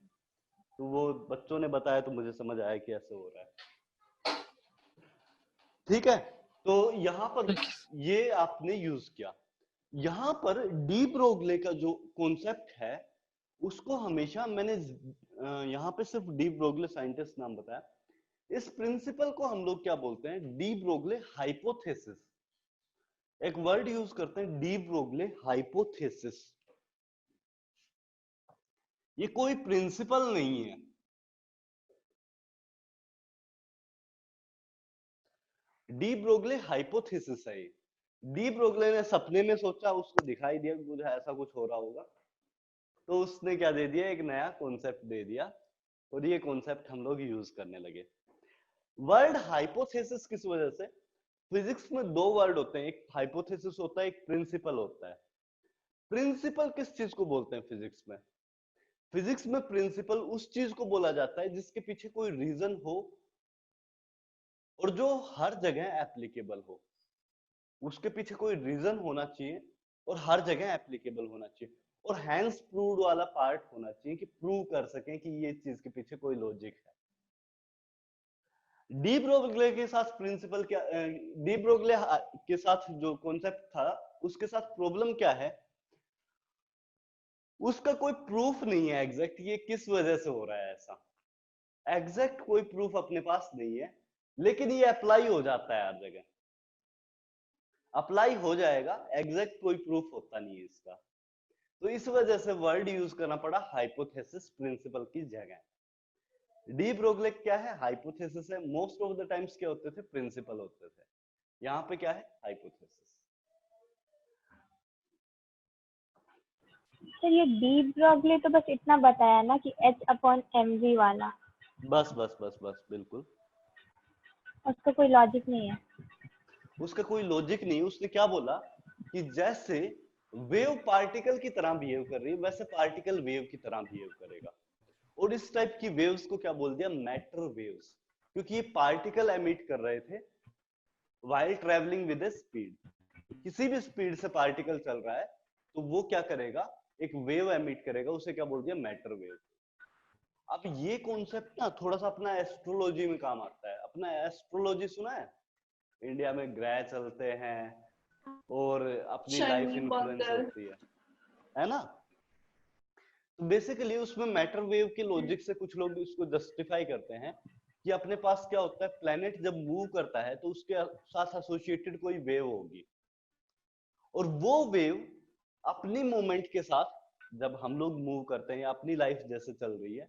तो वो बच्चों ने बताया तो मुझे समझ आया कि ऐसे हो रहा है, ठीक है? तो यहाँ पर ठीक है। ये आपने यूज किया। यहां पर डी ब्रोगले का जो कॉन्सेप्ट है उसको हमेशा मैंने यहां पे सिर्फ डी ब्रोगले साइंटिस्ट नाम बताया। इस प्रिंसिपल को हम लोग क्या बोलते हैं, डी ब्रोगले हाइपोथेसिस। एक वर्ड यूज करते हैं डी ब्रोगले हाइपोथेसिस। ये कोई प्रिंसिपल नहीं है, डी ब्रोगले हाइपोथेसिस है ये। डी ब्रोगले ने सपने में सोचा, उसको दिखाई दिया कुछ ऐसा कुछ हो रहा होगा, तो उसने क्या दे दिया, एक नया कॉन्सेप्ट दे दिया, और ये कॉन्सेप्ट हम लोग यूज करने लगे। वर्ड हाइपोथेसिस किस वजह से, फिजिक्स में दो वर्ड होते हैं, एक हाइपोथेसिस होता है, एक प्रिंसिपल होता है। प्रिंसिपल किस चीज को बोलते हैं फिजिक्स में? फिजिक्स में प्रिंसिपल उस चीज को बोला जाता है जिसके पीछे कोई रीजन हो और जो हर जगह एप्लीकेबल हो। उसके पीछे कोई रीजन होना चाहिए और हर जगह एप्लीकेबल होना चाहिए, और हैंस प्रूव्ड वाला पार्ट होना चाहिए कि प्रूव कर सकें कि ये चीज के पीछे कोई लॉजिक है। डी ब्रोगले के साथ प्रिंसिपल क्या, डी ब्रोगले के साथ जो कॉन्सेप्ट था उसके साथ प्रॉब्लम क्या है, उसका कोई प्रूफ नहीं है एग्जैक्ट ये किस वजह से हो रहा है ऐसा। एग्जैक्ट कोई प्रूफ अपने पास नहीं है, लेकिन ये अप्लाई हो जाता है हर जगह, अप्लाई हो जाएगा, एग्जैक्ट कोई प्रूफ होता नहीं है इसका। तो इस वजह से वर्ड यूज करना पड़ा हाइपोथेसिस प्रिंसिपल की जगह। डी ब्रोगले क्या है, हाइपोथेसिस है। मोस्ट ऑफ द टाइम्स क्या होते थे, प्रिंसिपल होते थे। यहाँ पे क्या है, हाइपोथेसिस। सर ये डी ब्रोगले तो बस इतना बताया ना कि H/mv वाला, बस बस बस बस बिल्कुल, उसका कोई लॉजिक नहीं है। उसका कोई लॉजिक नहीं। उसने क्या बोला कि जैसे वेव पार्टिकल की तरह बिहेव कर रही है वैसे पार्टिकल वेव की तरह बिहेव करेगा, और इस टाइप की वेव्स को क्या बोल दिया, मैटर वेव्स, क्योंकि ये पार्टिकल एमिट कर रहे थे व्हाइल ट्रेवलिंग विद स्पीड। किसी भी स्पीड से पार्टिकल चल रहा है तो वो क्या करेगा, एक वेव एमिट करेगा, उसे क्या बोल दिया, मैटर वेव। अब ये कॉन्सेप्ट ना थोड़ा सा अपना एस्ट्रोलॉजी में काम आता है। अपना एस्ट्रोलॉजी सुना है, इंडिया में ग्रह चलते हैं और अपनी लाइफ शनि इन्फ्लुएंस मंगल। होती है ना। तो बेसिकली उसमें मैटर वेव के लॉजिक से कुछ लोग इसको जस्टिफाई करते हैं कि अपने पास क्या होता है, प्लेनेट जब मूव करता है तो उसके साथ एसोसिएटेड कोई वेव होगी, और वो वेव अपनी मूवमेंट के साथ जब हम लोग मूव करते हैं या अपनी लाइफ जैसे चल रही है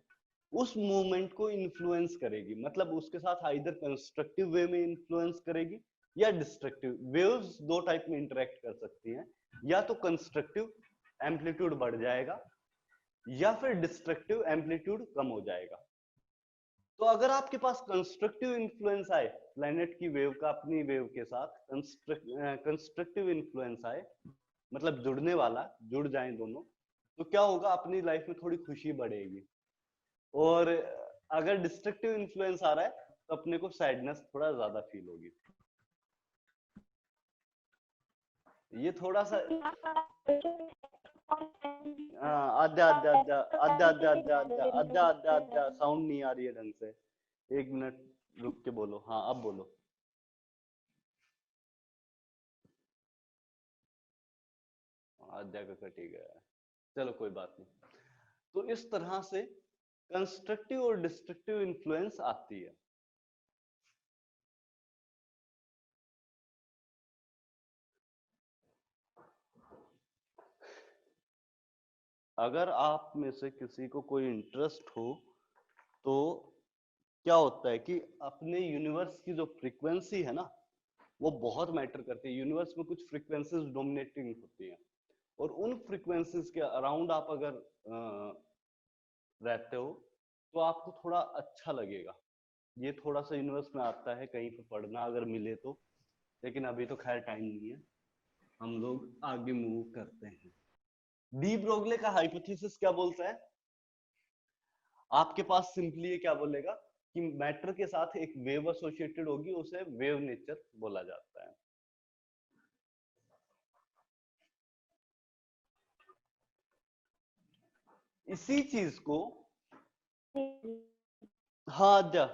उस मूवमेंट को इन्फ्लुएंस करेगी। मतलब उसके साथ आइदर कंस्ट्रक्टिव वे में इन्फ्लुएंस करेगी या डिस्ट्रक्टिव। वेव्स दो टाइप में इंटरेक्ट कर सकती हैं, या तो कंस्ट्रक्टिव एम्पलीट्यूड बढ़ जाएगा या फिर डिस्ट्रक्टिव एम्पलीट्यूड कम हो जाएगा। तो अगर आपके पास कंस्ट्रक्टिव इन्फ्लुएंस आए प्लेनेट की वेव का अपनी वेव के साथ, कंस्ट्रक्टिव इन्फ्लुएंस आए मतलब जुड़ने वाला, जुड़ जाएं दोनों, तो क्या होगा, अपनी लाइफ में थोड़ी खुशी बढ़ेगी। और अगर डिस्ट्रक्टिव इन्फ्लुएंस आ रहा है तो अपने को सैडनेस थोड़ा ज्यादा फील होगी। ये थोड़ा सा आद्या आद्या आद्या आद्या आद्या आद्या आद्या आद्या आद्या आद्या साउंड नहीं आ रही है ढंग से, 1 मिनट रुक के बोलो। हाँ अब बोलो। आद्या का कट ही गया है, चलो कोई बात नहीं। तो इस तरह से कंस्ट्रक्टिव और डिस्ट्रक्टिव इन्फ्लुएंस आती है। अगर आप में से किसी को कोई इंटरेस्ट हो तो क्या होता है कि अपने यूनिवर्स की जो फ्रीक्वेंसी है ना वो बहुत मैटर करती है। यूनिवर्स में कुछ फ्रीक्वेंसीज डोमिनेटिंग होती हैं, और उन फ्रीक्वेंसीज के अराउंड आप अगर रहते हो तो आपको थोड़ा अच्छा लगेगा। ये थोड़ा सा यूनिवर्स में आता है, कहीं पे पढ़ना अगर मिले तो, लेकिन अभी तो खैर टाइम नहीं है, हम लोग आगे मूव करते हैं। डी ब्रोगले का हाइपोथेसिस क्या बोलता है, आपके पास सिंपली ये क्या बोलेगा कि मैटर के साथ एक वेव एसोसिएटेड होगी, उसे वेव नेचर बोला जाता है। इसी चीज को हाँ जा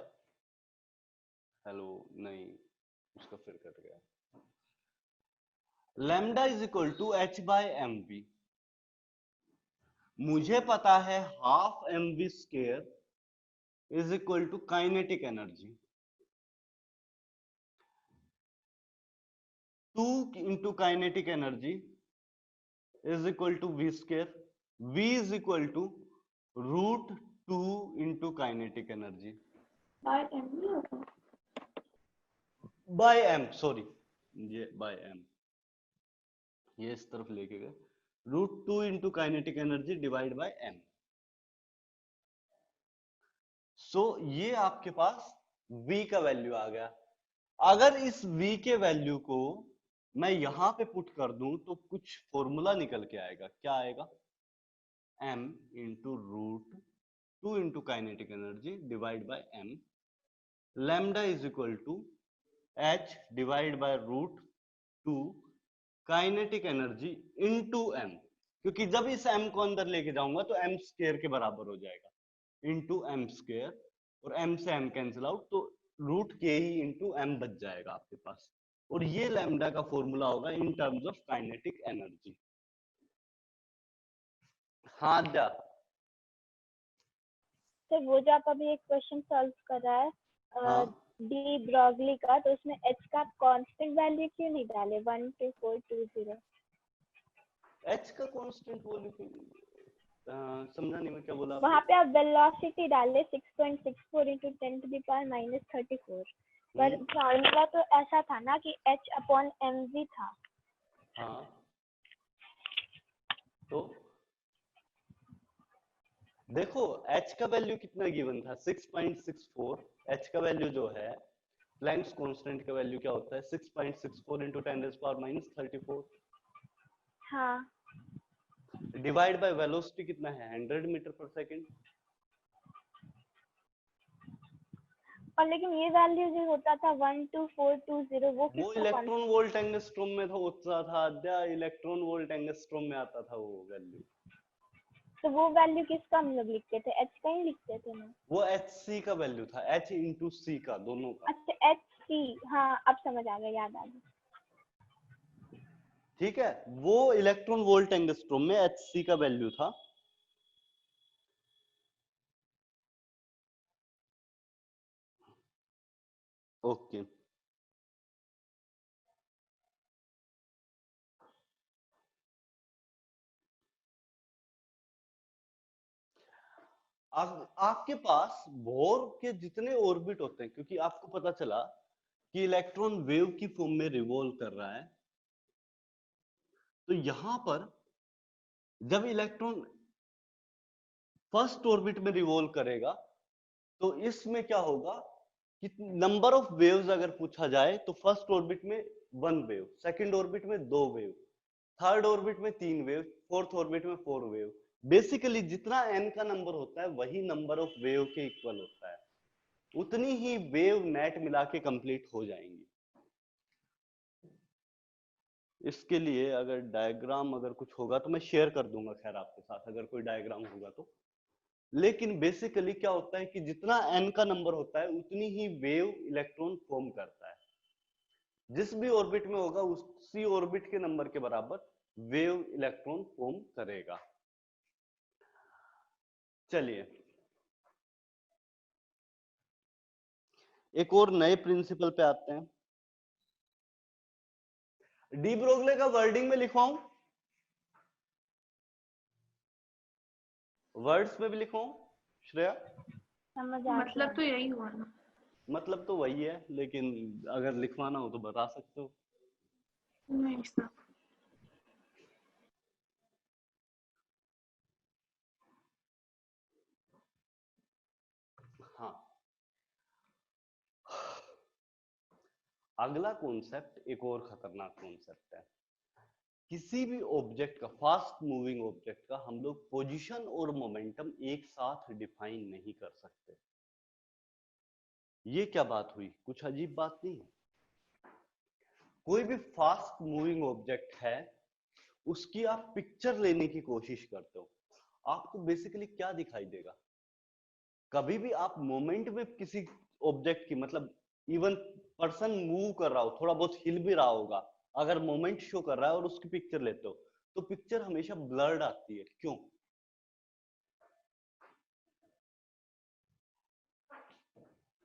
हेलो नहीं, उसका फिर कट गया। Lambda is equal to h by M V. मुझे पता है half M V square is equal to kinetic energy, 2 into kinetic energy is equal to V square. v is equal to √2 into kinetic energy by M नहीं होगा। By M, sorry ये by M, ये इस तरफ लेके गए, √2 into kinetic energy divide by M. So ये आपके पास v का वैल्यू आ गया। अगर इस v के वैल्यू को मैं यहां पे पुट कर दूं तो कुछ फॉर्मूला निकल के आएगा। क्या आएगा? m into √2 into kinetic energy divide by m, lambda is equal to h divide by √2 kinetic energy into m, क्योंकि जब इस m को अंदर लेके जाऊंगा तो m स्क्वायर के बराबर हो जाएगा, इंटू m स्क्वायर, और m से m कैंसिल आउट, तो रूट के ही इंटू m बच जाएगा आपके पास। और ये लैम्डा का फॉर्मूला होगा in terms of kinetic energy. हाँ जा सर वो जो आप अभी एक क्वेश्चन सॉल्व कर रहा है हाँ डी ब्रॉगली का, तो उसमें h का कांस्टेंट वैल्यू क्यों नहीं डाले 12420? h का कांस्टेंट वैल्यू समझा नहीं मैं, क्या बोला वहाँ आपने? पे आप वेलोसिटी डाले 6.64 into 10⁻⁻34, पर फॉर्मूला तो ऐसा था ना कि h अपॉन mv था। हाँ तो देखो h का वैल्यू कितना गिवन था, 6.64। h का वैल्यू जो है प्लैंक्स कांस्टेंट का वैल्यू क्या होता है, 6.64 इंटू 10⁻⁻34 हाँ, डिवाइड बाय वेलोसिटी कितना है, 100 मीटर पर सेकंड। और लेकिन ये वैल्यू जो होता था 12420 वो वो किसका इलेक्ट्रॉन वोल्ट एंगस्ट्रॉम में था, होता था अद्या इलेक्ट्रॉन वोल्ट एंगस्ट्रॉम में आता था वो वैल्यू। तो वो वैल्यू किसका हम लोग लिखते थे, h का ही लिखते थे ना? वो hc का वैल्यू था, h इंटू c का, दोनों का। अच्छा hc, हाँ अब समझ आ गया, याद आ गया। ठीक है, वो इलेक्ट्रॉन वोल्ट एंगस्ट्रॉम में hc का वैल्यू था। ओके आपके पास बोर के जितने ऑर्बिट होते हैं, क्योंकि आपको पता चला कि इलेक्ट्रॉन वेव की फॉर्म में रिवॉल्व कर रहा है, तो यहां पर जब इलेक्ट्रॉन फर्स्ट ऑर्बिट में रिवॉल्व करेगा तो इसमें क्या होगा कि नंबर ऑफ वेव्स अगर पूछा जाए तो फर्स्ट ऑर्बिट में 1 वेव, सेकंड ऑर्बिट में 2 वेव, थर्ड ऑर्बिट में 3 वेव, फोर्थ ऑर्बिट में 4 वेव। बेसिकली जितना n का नंबर होता है वही नंबर ऑफ वेव के इक्वल होता है, उतनी ही वेव नेट मिला के कंप्लीट हो जाएंगी। इसके लिए अगर डायग्राम अगर कुछ होगा तो मैं शेयर कर दूंगा खैर आपके साथ, अगर कोई डायग्राम होगा तो। लेकिन बेसिकली क्या होता है कि जितना n का नंबर होता है उतनी ही वेव इलेक्ट्रॉन फॉर्म करता है, जिस भी ऑर्बिट में होगा उसी ऑर्बिट के नंबर के बराबर वेव इलेक्ट्रॉन फॉर्म करेगा। चलिए एक और नए प्रिंसिपल पे आते हैं। डी ब्रोगले का वर्डिंग में लिखवाऊं, वर्ड्स में भी लिखवाऊं श्रेया? समझ आ मतलब गया। तो यही हुआ ना। मतलब तो वही है, लेकिन अगर लिखवाना हो तो बता सकते हो। नहीं सर। हाँ, अगला कॉन्सेप्ट एक और खतरनाक कॉन्सेप्ट है। किसी भी ऑब्जेक्ट का, फास्ट मूविंग ऑब्जेक्ट का, हम लोग पोजीशन और मोमेंटम एक साथ डिफाइन नहीं कर सकते। ये क्या बात हुई, कुछ अजीब बात नहीं है? कोई भी फास्ट मूविंग ऑब्जेक्ट है, उसकी आप पिक्चर लेने की कोशिश करते हो, आपको बेसिकली क्या दिखाई देगा? कभी भी आप मोमेंट में किसी ऑब्जेक्ट की, मतलब इवन पर्सन मूव कर रहा हो, थोड़ा बहुत हिल भी रहा होगा, अगर मोमेंट शो कर रहा है और उसकी पिक्चर लेते हो तो पिक्चर हमेशा ब्लर्ड आती है, क्यों?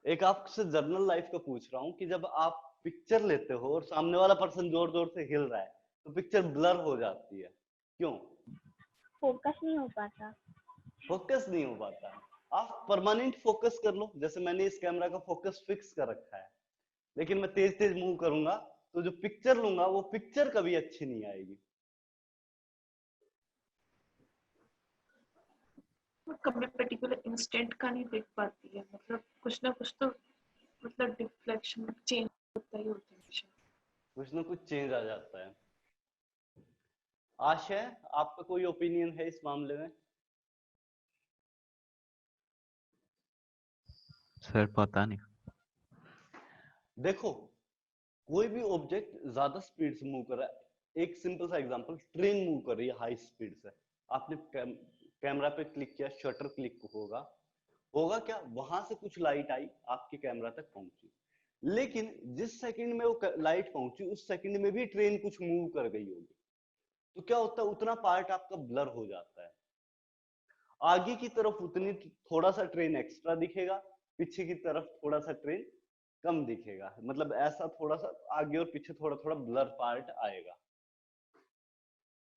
एक आपसे जर्नल लाइफ का पूछ रहा हूं कि जब आप पिक्चर लेते हो और सामने वाला पर्सन जोर जोर से हिल रहा है तो पिक्चर ब्लर हो जाती है, क्यों? फोकस नहीं हो पाता। फोकस नहीं हो पाता। आप परमानेंट फोकस कर लो, जैसे मैंने इस कैमरा का फोकस फिक्स कर रखा है, लेकिन मैं तेज तेज मूव करूंगा तो जो पिक्चर लूंगा वो पिक्चर कभी अच्छी नहीं आएगी। कभी पर्टिकुलर इंस्टेंट का नहीं देख पाती है, मतलब कुछ ना कुछ तो मतलब डिफ्लेक्शन चेंज होता ही होता है हमेशा। कुछ ना कुछ चेंज आ जाता है। आशय, आपका कोई ओपिनियन है इस मामले में? सर पता नहीं। देखो, कोई भी ऑब्जेक्ट ज्यादा स्पीड से मूव कर रहा है, एक सिंपल सा एग्जांपल, ट्रेन मूव कर रही है हाई स्पीड से, आपने कैमरा पे क्लिक किया, शटर क्लिक होगा, होगा क्या, वहां से कुछ लाइट आई आपके कैमरा तक पहुंची, लेकिन जिस सेकंड में वो लाइट पहुंची उस सेकंड में भी ट्रेन कुछ मूव कर गई होगी, तो क्या होता है, उतना पार्ट आपका ब्लर हो जाता है। आगे की तरफ उतनी थोड़ा सा ट्रेन एक्स्ट्रा दिखेगा, पीछे की तरफ थोड़ा सा ट्रेन कम दिखेगा, मतलब ऐसा थोड़ा सा आगे और पीछे थोड़ा थोड़ा ब्लर पार्ट आएगा,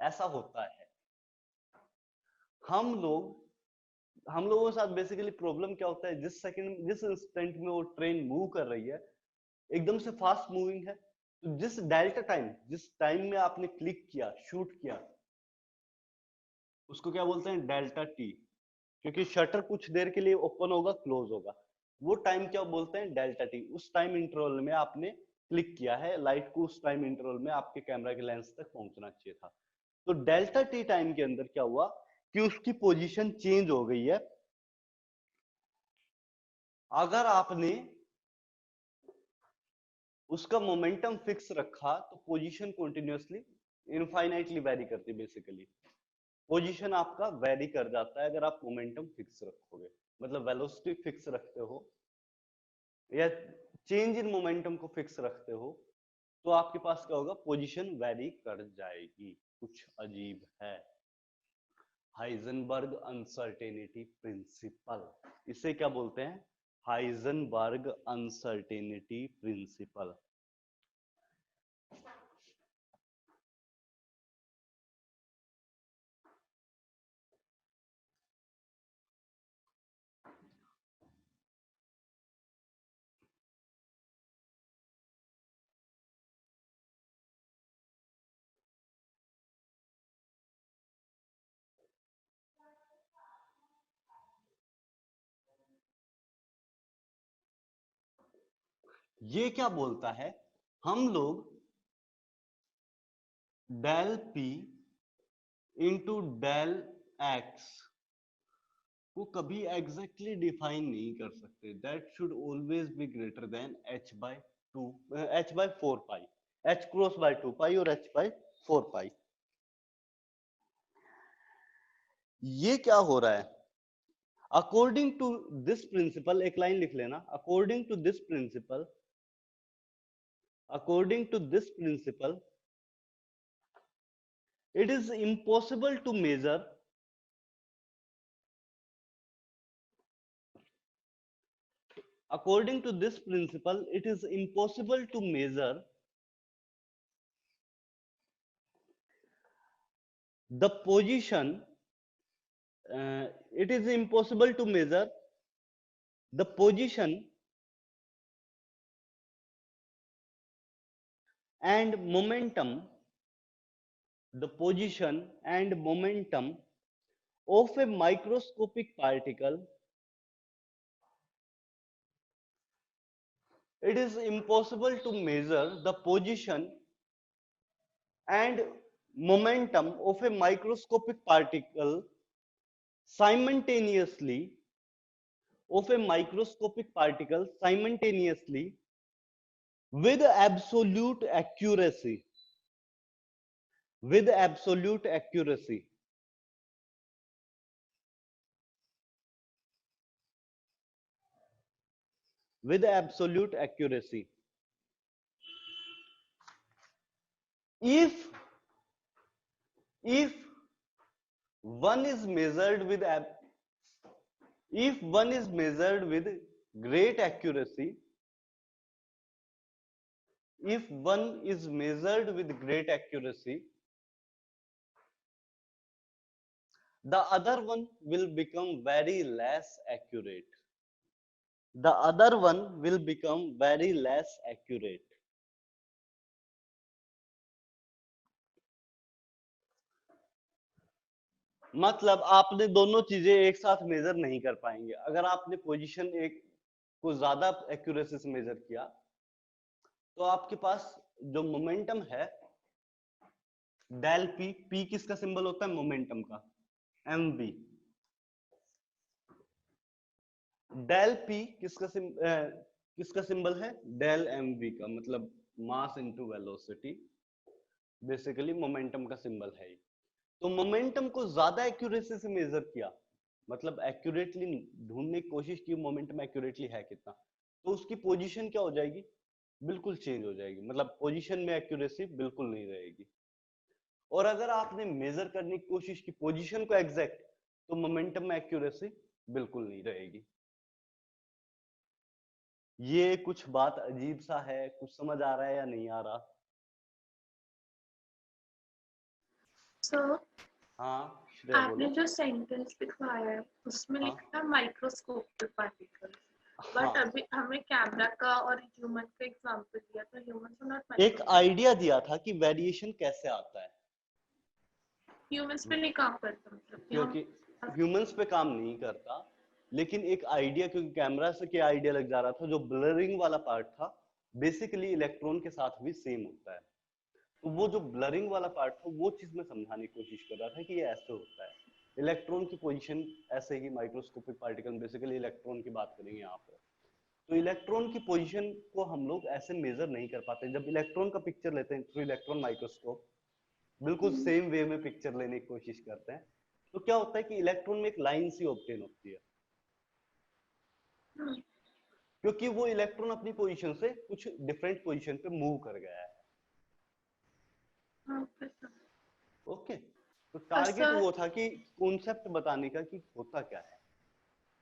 ऐसा होता है। हम लोगों के साथ बेसिकली प्रॉब्लम क्या होता है, जिस इंस्टेंट में वो ट्रेन मूव कर रही है एकदम से फास्ट मूविंग है, तो जिस टाइम में आपने क्लिक किया, शूट किया, उसको क्या बोलते हैं, डेल्टा टी, क्योंकि शटर कुछ देर के लिए ओपन होगा क्लोज होगा, वो टाइम क्या बोलते हैं, डेल्टा टी। उस टाइम इंटरवल में आपने क्लिक किया है लाइट को, उस टाइम इंटरवल में आपके कैमरा के लेंस तक पहुंचना चाहिए था। तो डेल्टा टी टाइम के अंदर क्या हुआ कि उसकी पोजीशन चेंज हो गई है। अगर आपने उसका मोमेंटम फिक्स रखा तो पोजीशन कंटिन्यूअसली इनफाइनाइटली वेरी करती है, बेसिकली पोजीशन आपका वेरी कर जाता है अगर आप मोमेंटम फिक्स रखोगे, मतलब वेलोसिटी फिक्स रखते हो या चेंज इन मोमेंटम को फिक्स रखते हो, तो आपके पास क्या होगा, पोजीशन वेरी कर जाएगी। कुछ अजीब है। हाइजेनबर्ग अनसर्टेनिटी प्रिंसिपल, इसे क्या बोलते हैं, हाइजेनबर्ग अनसर्टेनिटी प्रिंसिपल। ये क्या बोलता है, हम लोग del P into del X को कभी एग्जैक्टली डिफाइन नहीं कर सकते, that should always be greater than h by 2, h by 4 pi, h cross by 2 pi और h बाय 4 पाई। ये क्या हो रहा है, अकॉर्डिंग टू दिस प्रिंसिपल, एक लाइन लिख लेना, according to this principle, according to this principle, it is impossible to measure according to this principle it is impossible to measure the position, it is impossible to measure the position and momentum, the position and momentum of a microscopic particle. It is impossible to measure the position and momentum of a microscopic particle simultaneously with absolute accuracy, with absolute accuracy. With absolute accuracy. if one is measured with if one is measured with great accuracy, if one is measured with great accuracy, the other one will become very less accurate. The other one will become very less accurate. मतलब आपने दोनों चीजें एक साथ major नहीं कर पाएंगे। अगर आपने पोजीशन एक को ज्यादा एक्यूरेसी से मेजर किया तो आपके पास जो मोमेंटम है डेल पी, पी किसका सिंबल होता है मोमेंटम का, एम वी, डेल पी किसका सिंबल है डेल एम वी का, मतलब mass into velocity, basically momentum का सिंबल है। तो मोमेंटम को ज्यादा एक्यूरेसी से मेजर किया, मतलब एक्यूरेटली ढूंढने की कोशिश की मोमेंटम एक्यूरेटली है कितना, तो उसकी पोजीशन क्या हो जाएगी, बिल्कुल चेंज हो जाएगी, मतलब पोजीशन में एक्यूरेसी बिल्कुल नहीं रहेगी। और अगर आपने मेजर करने की कोशिश की पोजीशन को एग्जैक्ट, तो मोमेंटम में एक्यूरेसी बिल्कुल नहीं रहेगी। ये कुछ बात अजीब सा है, कुछ समझ आ रहा है या नहीं आ रहा? सर हाँ श्रेया आपने बोलो। जो सेंटेंस लिखवाया है उसमें हाँ। लिखा है माइक्रोस्कोपिक पार्टिकल्स, बट हाँ, अभी हमें कैमरा का और ह्यूमन का एग्जांपल दिया था, ह्यूमन आर नॉट एक आइडिया दिया था कि वेरिएशन कैसे आता है, ह्यूमंस पे नहीं काम करता, मतलब कि हम क्योंकि ह्यूमंस पे काम नहीं करता, लेकिन एक आइडिया, क्योंकि कैमरा से क्या आइडिया लग जा रहा था, जो ब्लरिंग वाला पार्ट था बेसिकली इलेक्ट्रॉन के साथ भी सेम होता है, तो वो जो ब्लरिंग वाला पार्ट था वो चीज में समझाने की कोशिश कर रहा था कि ये ऐसे होता है, इलेक्ट्रॉन की पोजीशन ऐसे ही, माइक्रोस्कोपिक पार्टिकल बेसिकली इलेक्ट्रॉन की बात करेंगे यहाँ पे। तो इलेक्ट्रॉन की पोजीशन को हम लोग ऐसे मेजर नहीं कर पाते, जब इलेक्ट्रॉन का पिक्चर लेते हैं थ्रू इलेक्ट्रॉन माइक्रोस्कोप, बिल्कुल सेम वे में पिक्चर लेने की कोशिश करते हैं, तो क्या होता है कि इलेक्ट्रॉन में एक लाइन सी ऑब्टेन होती है, क्योंकि वो इलेक्ट्रॉन अपनी पोजीशन से कुछ डिफरेंट पोजीशन पे मूव कर गया है। ओके, तो टारगेट सर वो था कि कॉन्सेप्ट बताने का कि होता क्या है।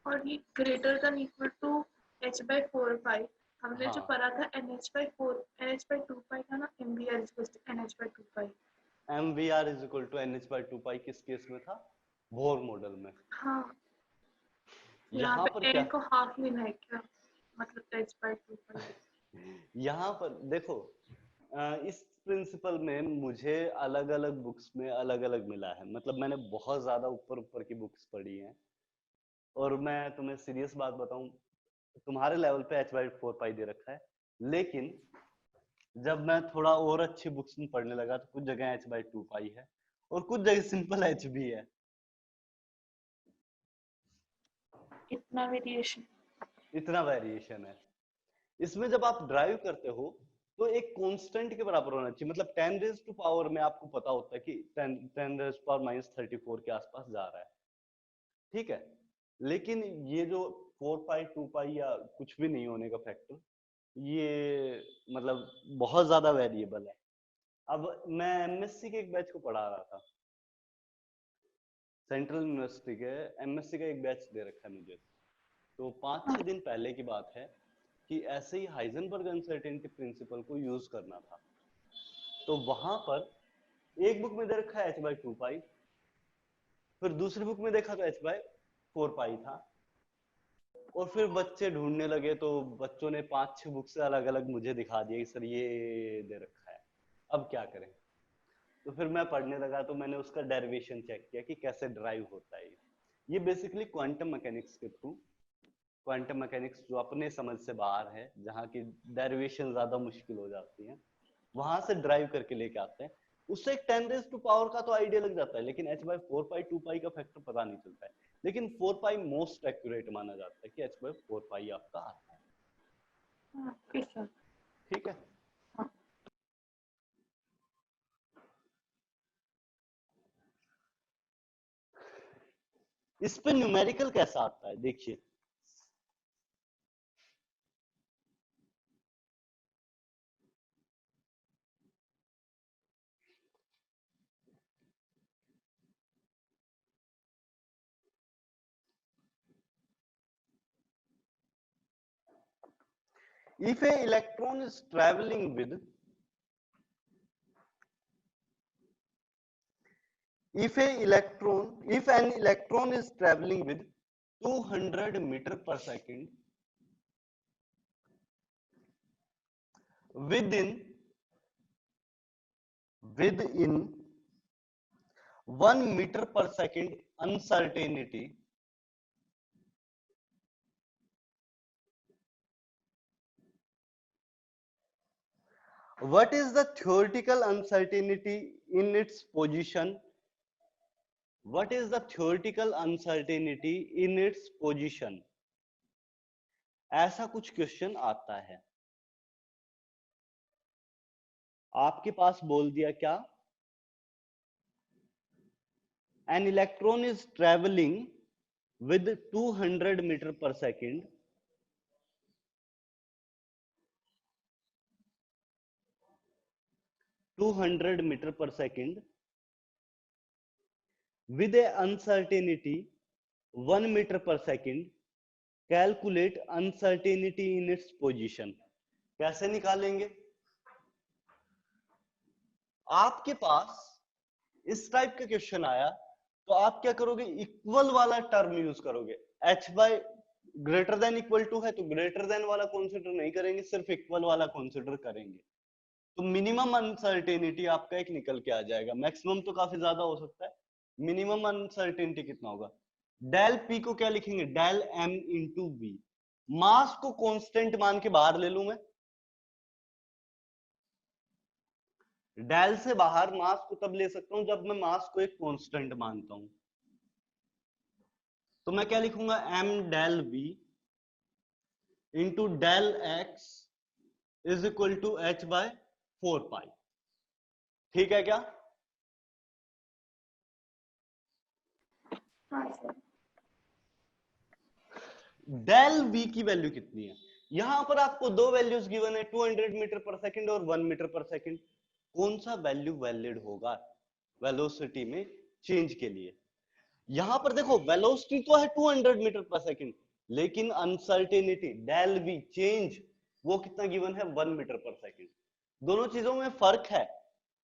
और ये greater than equal to h/4 pi, हमने जो हाँ, पढ़ा था nh/4 nh/2 पाई था ना, mvr nh/2 pi. mvr is equal to nh/2 pi किस केस में था, बोर मॉडल में। हाँ, यहाँ यहाँ पर पे क्या, n को हाफ लेना है क्या, मतलब h/2 पाई। यहाँ पर देखो, इस प्रिंसिपल में मुझे अलग अलग बुक्स में अलग अलग मिला है, मतलब मैंने बहुत ज्यादा ऊपर ऊपर की बुक्स पढ़ी हैं, और मैं तुम्हें सीरियस बात बताऊं, तुम्हारे लेवल पे h/4 पाई दे रखा है, लेकिन जब मैं थोड़ा और अच्छी बुक्स में पढ़ने लगा तो कुछ जगह h/2 पाई है और कुछ जगह सिंपल h भी है। इतना वेरिएशन। इतना वेरिएशन है इसमें। जब आप ड्राइव करते हो तो एक कांस्टेंट के बराबर होना चाहिए, मतलब 10 रेज टू पावर में आपको पता होता है कि 10 रेज टू पावर -34 के आसपास जा रहा है, ठीक है, लेकिन ये जो 4 पाई 2 पाई या कुछ भी नहीं होने का फैक्टर, ये मतलब बहुत ज्यादा वेरिएबल है। अब मैं एमएससी के एक बैच को पढ़ा रहा था, सेंट्रल यूनिवर्सिटी के एमएससी का एक बैच दे रखा है मुझे, तो 5-6 दिन पहले की बात है कि ऐसे ही हाइजेनबर्ग अनसर्टेनिटी प्रिंसिपल को यूज करना था, तो वहां पर एक बुक में दे रखा है h/2 पाई, फिर दूसरी बुक में देखा तो h/4 पाई था, और फिर बच्चे ढूंढने लगे तो बच्चों ने 5-6 बुक से अलग अलग मुझे दिखा दिया कि सर ये दे रखा है, अब क्या करें। तो फिर मैं पढ़ने लगा, तो मैंने उसका डेरिवेशन चेक किया कि कैसे ड्राइव होता है। ये बेसिकली क्वांटम मैकेनिक्स के थ्रू, क्वांटम मैकेनिक्स जो अपने समझ से बाहर है, जहाँ की डेरिवेशन ज्यादा मुश्किल हो जाती है, वहां से ड्राइव करके लेके आते हैं। उससे एक 10 रेज टू पावर का तो आइडिया लग जाता है, लेकिन h/4 पाई 2 पाई का फैक्टर पता नहीं चलता है, लेकिन 4 पाई मोस्ट एक्यूरेट माना जाता है कि h/4 पाई आपका आता है। ठीक है, इस पे न्यूमेरिकल कैसा आता है देखिए, if a electron is traveling with if an electron is traveling with 200 meter per second within 1 meter per second uncertainty, what is the theoretical uncertainty in its position? What is the theoretical uncertainty in its position? ऐसा कुछ question आता है, आपके पास बोल दिया क्या, an electron is traveling with 200 meter per second with a uncertainty 1 meter per second. Calculate uncertainty in its position. कैसे निकालेंगे? आपके पास इस टाइप का क्वेश्चन आया तो आप क्या करोगे, इक्वल वाला टर्म यूज करोगे। h by greater than equal to है तो ग्रेटर देन वाला कंसीडर नहीं करेंगे, सिर्फ इक्वल वाला कंसीडर करेंगे। तो मिनिमम अनसर्टेनिटी आपका एक निकल के आ जाएगा, मैक्सिमम तो काफी ज्यादा हो सकता है। मिनिमम अनसर्टेनिटी कितना होगा, डेल पी को क्या लिखेंगे, डेल एम इंटू बी। मास को कांस्टेंट मान के बाहर ले लूं मैं, डेल से बाहर मास को तब ले सकता हूं जब मैं मास को एक कांस्टेंट मानता हूं। तो मैं क्या लिखूंगा, M del B into del X is equal to H by 4 pi. ठीक है क्या? हाँ सर। डेल वी की वैल्यू कितनी है, यहां पर आपको दो वैल्यूज गिवन है, 200 मीटर पर सेकंड और 1 मीटर पर सेकंड। कौन सा वैल्यू वैलिड होगा वेलोसिटी में चेंज के लिए? यहां पर देखो वेलोसिटी तो है 200 मीटर पर सेकंड, लेकिन अनसर्टेनिटी डेल वी चेंज वो कितना गिवन है, 1 मीटर पर सेकंड। दोनों चीजों में फर्क है,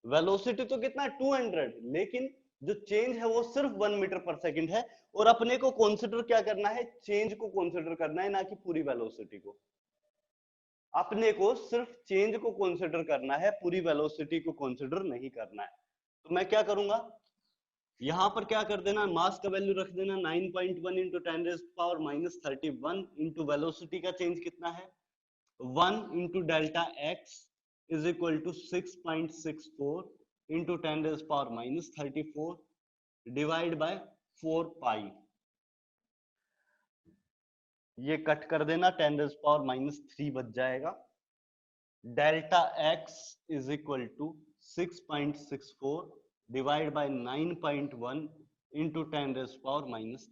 वेलोसिटी तो कितना है 200, लेकिन जो चेंज है वो सिर्फ 1 मीटर पर सेकंड है। और अपने को कंसीडर क्या करना है, चेंज को कंसीडर करना है, ना कि पूरी वेलोसिटी को। अपने को सिर्फ चेंज को कंसीडर करना है, पूरी वेलोसिटी को कंसीडर नहीं करना है। तो मैं क्या करूंगा, यहां पर क्या कर देना, मास का वैल्यू रख देना 9.1 इंटू 10⁻³ इंटू वेलोसिटी का चेंज कितना है 1 into delta X is equal to 6.64 into 10⁻³ divide by 4 pi. ये कट कर देना, 10⁻³ बच जाएगा। Delta X is equal to 6.64 divide by 9.1 into 10⁻³।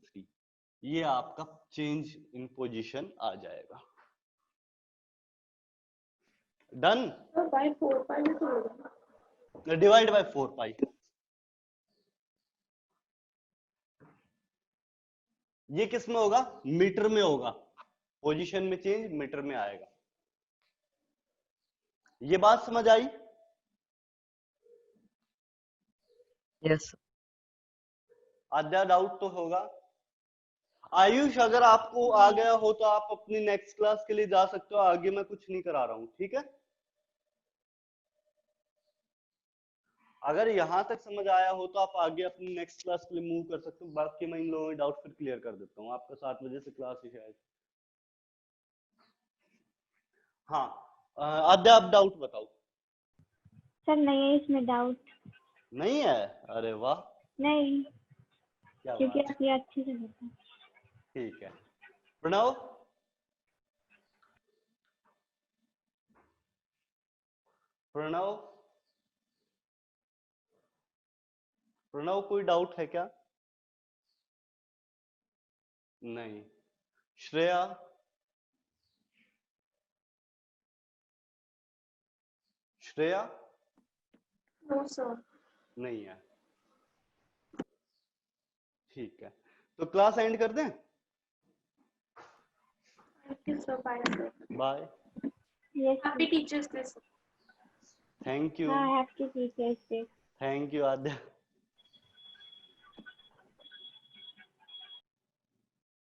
ये आपका चेंज इन पोजीशन आ जाएगा। डन। बाय 4 पाई में तो होगा, डिवाइड बाय 4 पाई। ये किस में होगा, मीटर में होगा, पोजीशन में चेंज मीटर में आएगा। ये बात समझ आई? यस। आधा डाउट तो होगा। आयुष, अगर आपको आ गया हो तो आप अपनी नेक्स्ट क्लास के लिए जा सकते हो, आगे मैं कुछ नहीं करा रहा हूं, ठीक है? अगर यहां तक समझ आया हो तो आप आगे अपनी नेक्स्ट क्लास के लिए मूव कर सकते हो। बाकी मैं इन लोगों के डाउट फिर क्लियर कर देता हूँ। आपका 7 बजे से क्लास है शायद। हाँ, आधा आप डाउट बताओ। सर नहीं है इसमें डाउट। नहीं है? अरे वाह, नहीं, क्या क्योंकि बात। आप ये अच्छे से बताओ। ठीक है। प्रणव, प्रणव, प्रणव कोई डाउट है क्या? नहीं। Shreya, Shreya no sir. नहीं है। ठीक है, तो क्लास एंड कर दें? Thank you sir, bye sir. Bye. Yes, happy teachers day. Thank you, हाँ, happy teachers day. Thank you Adya.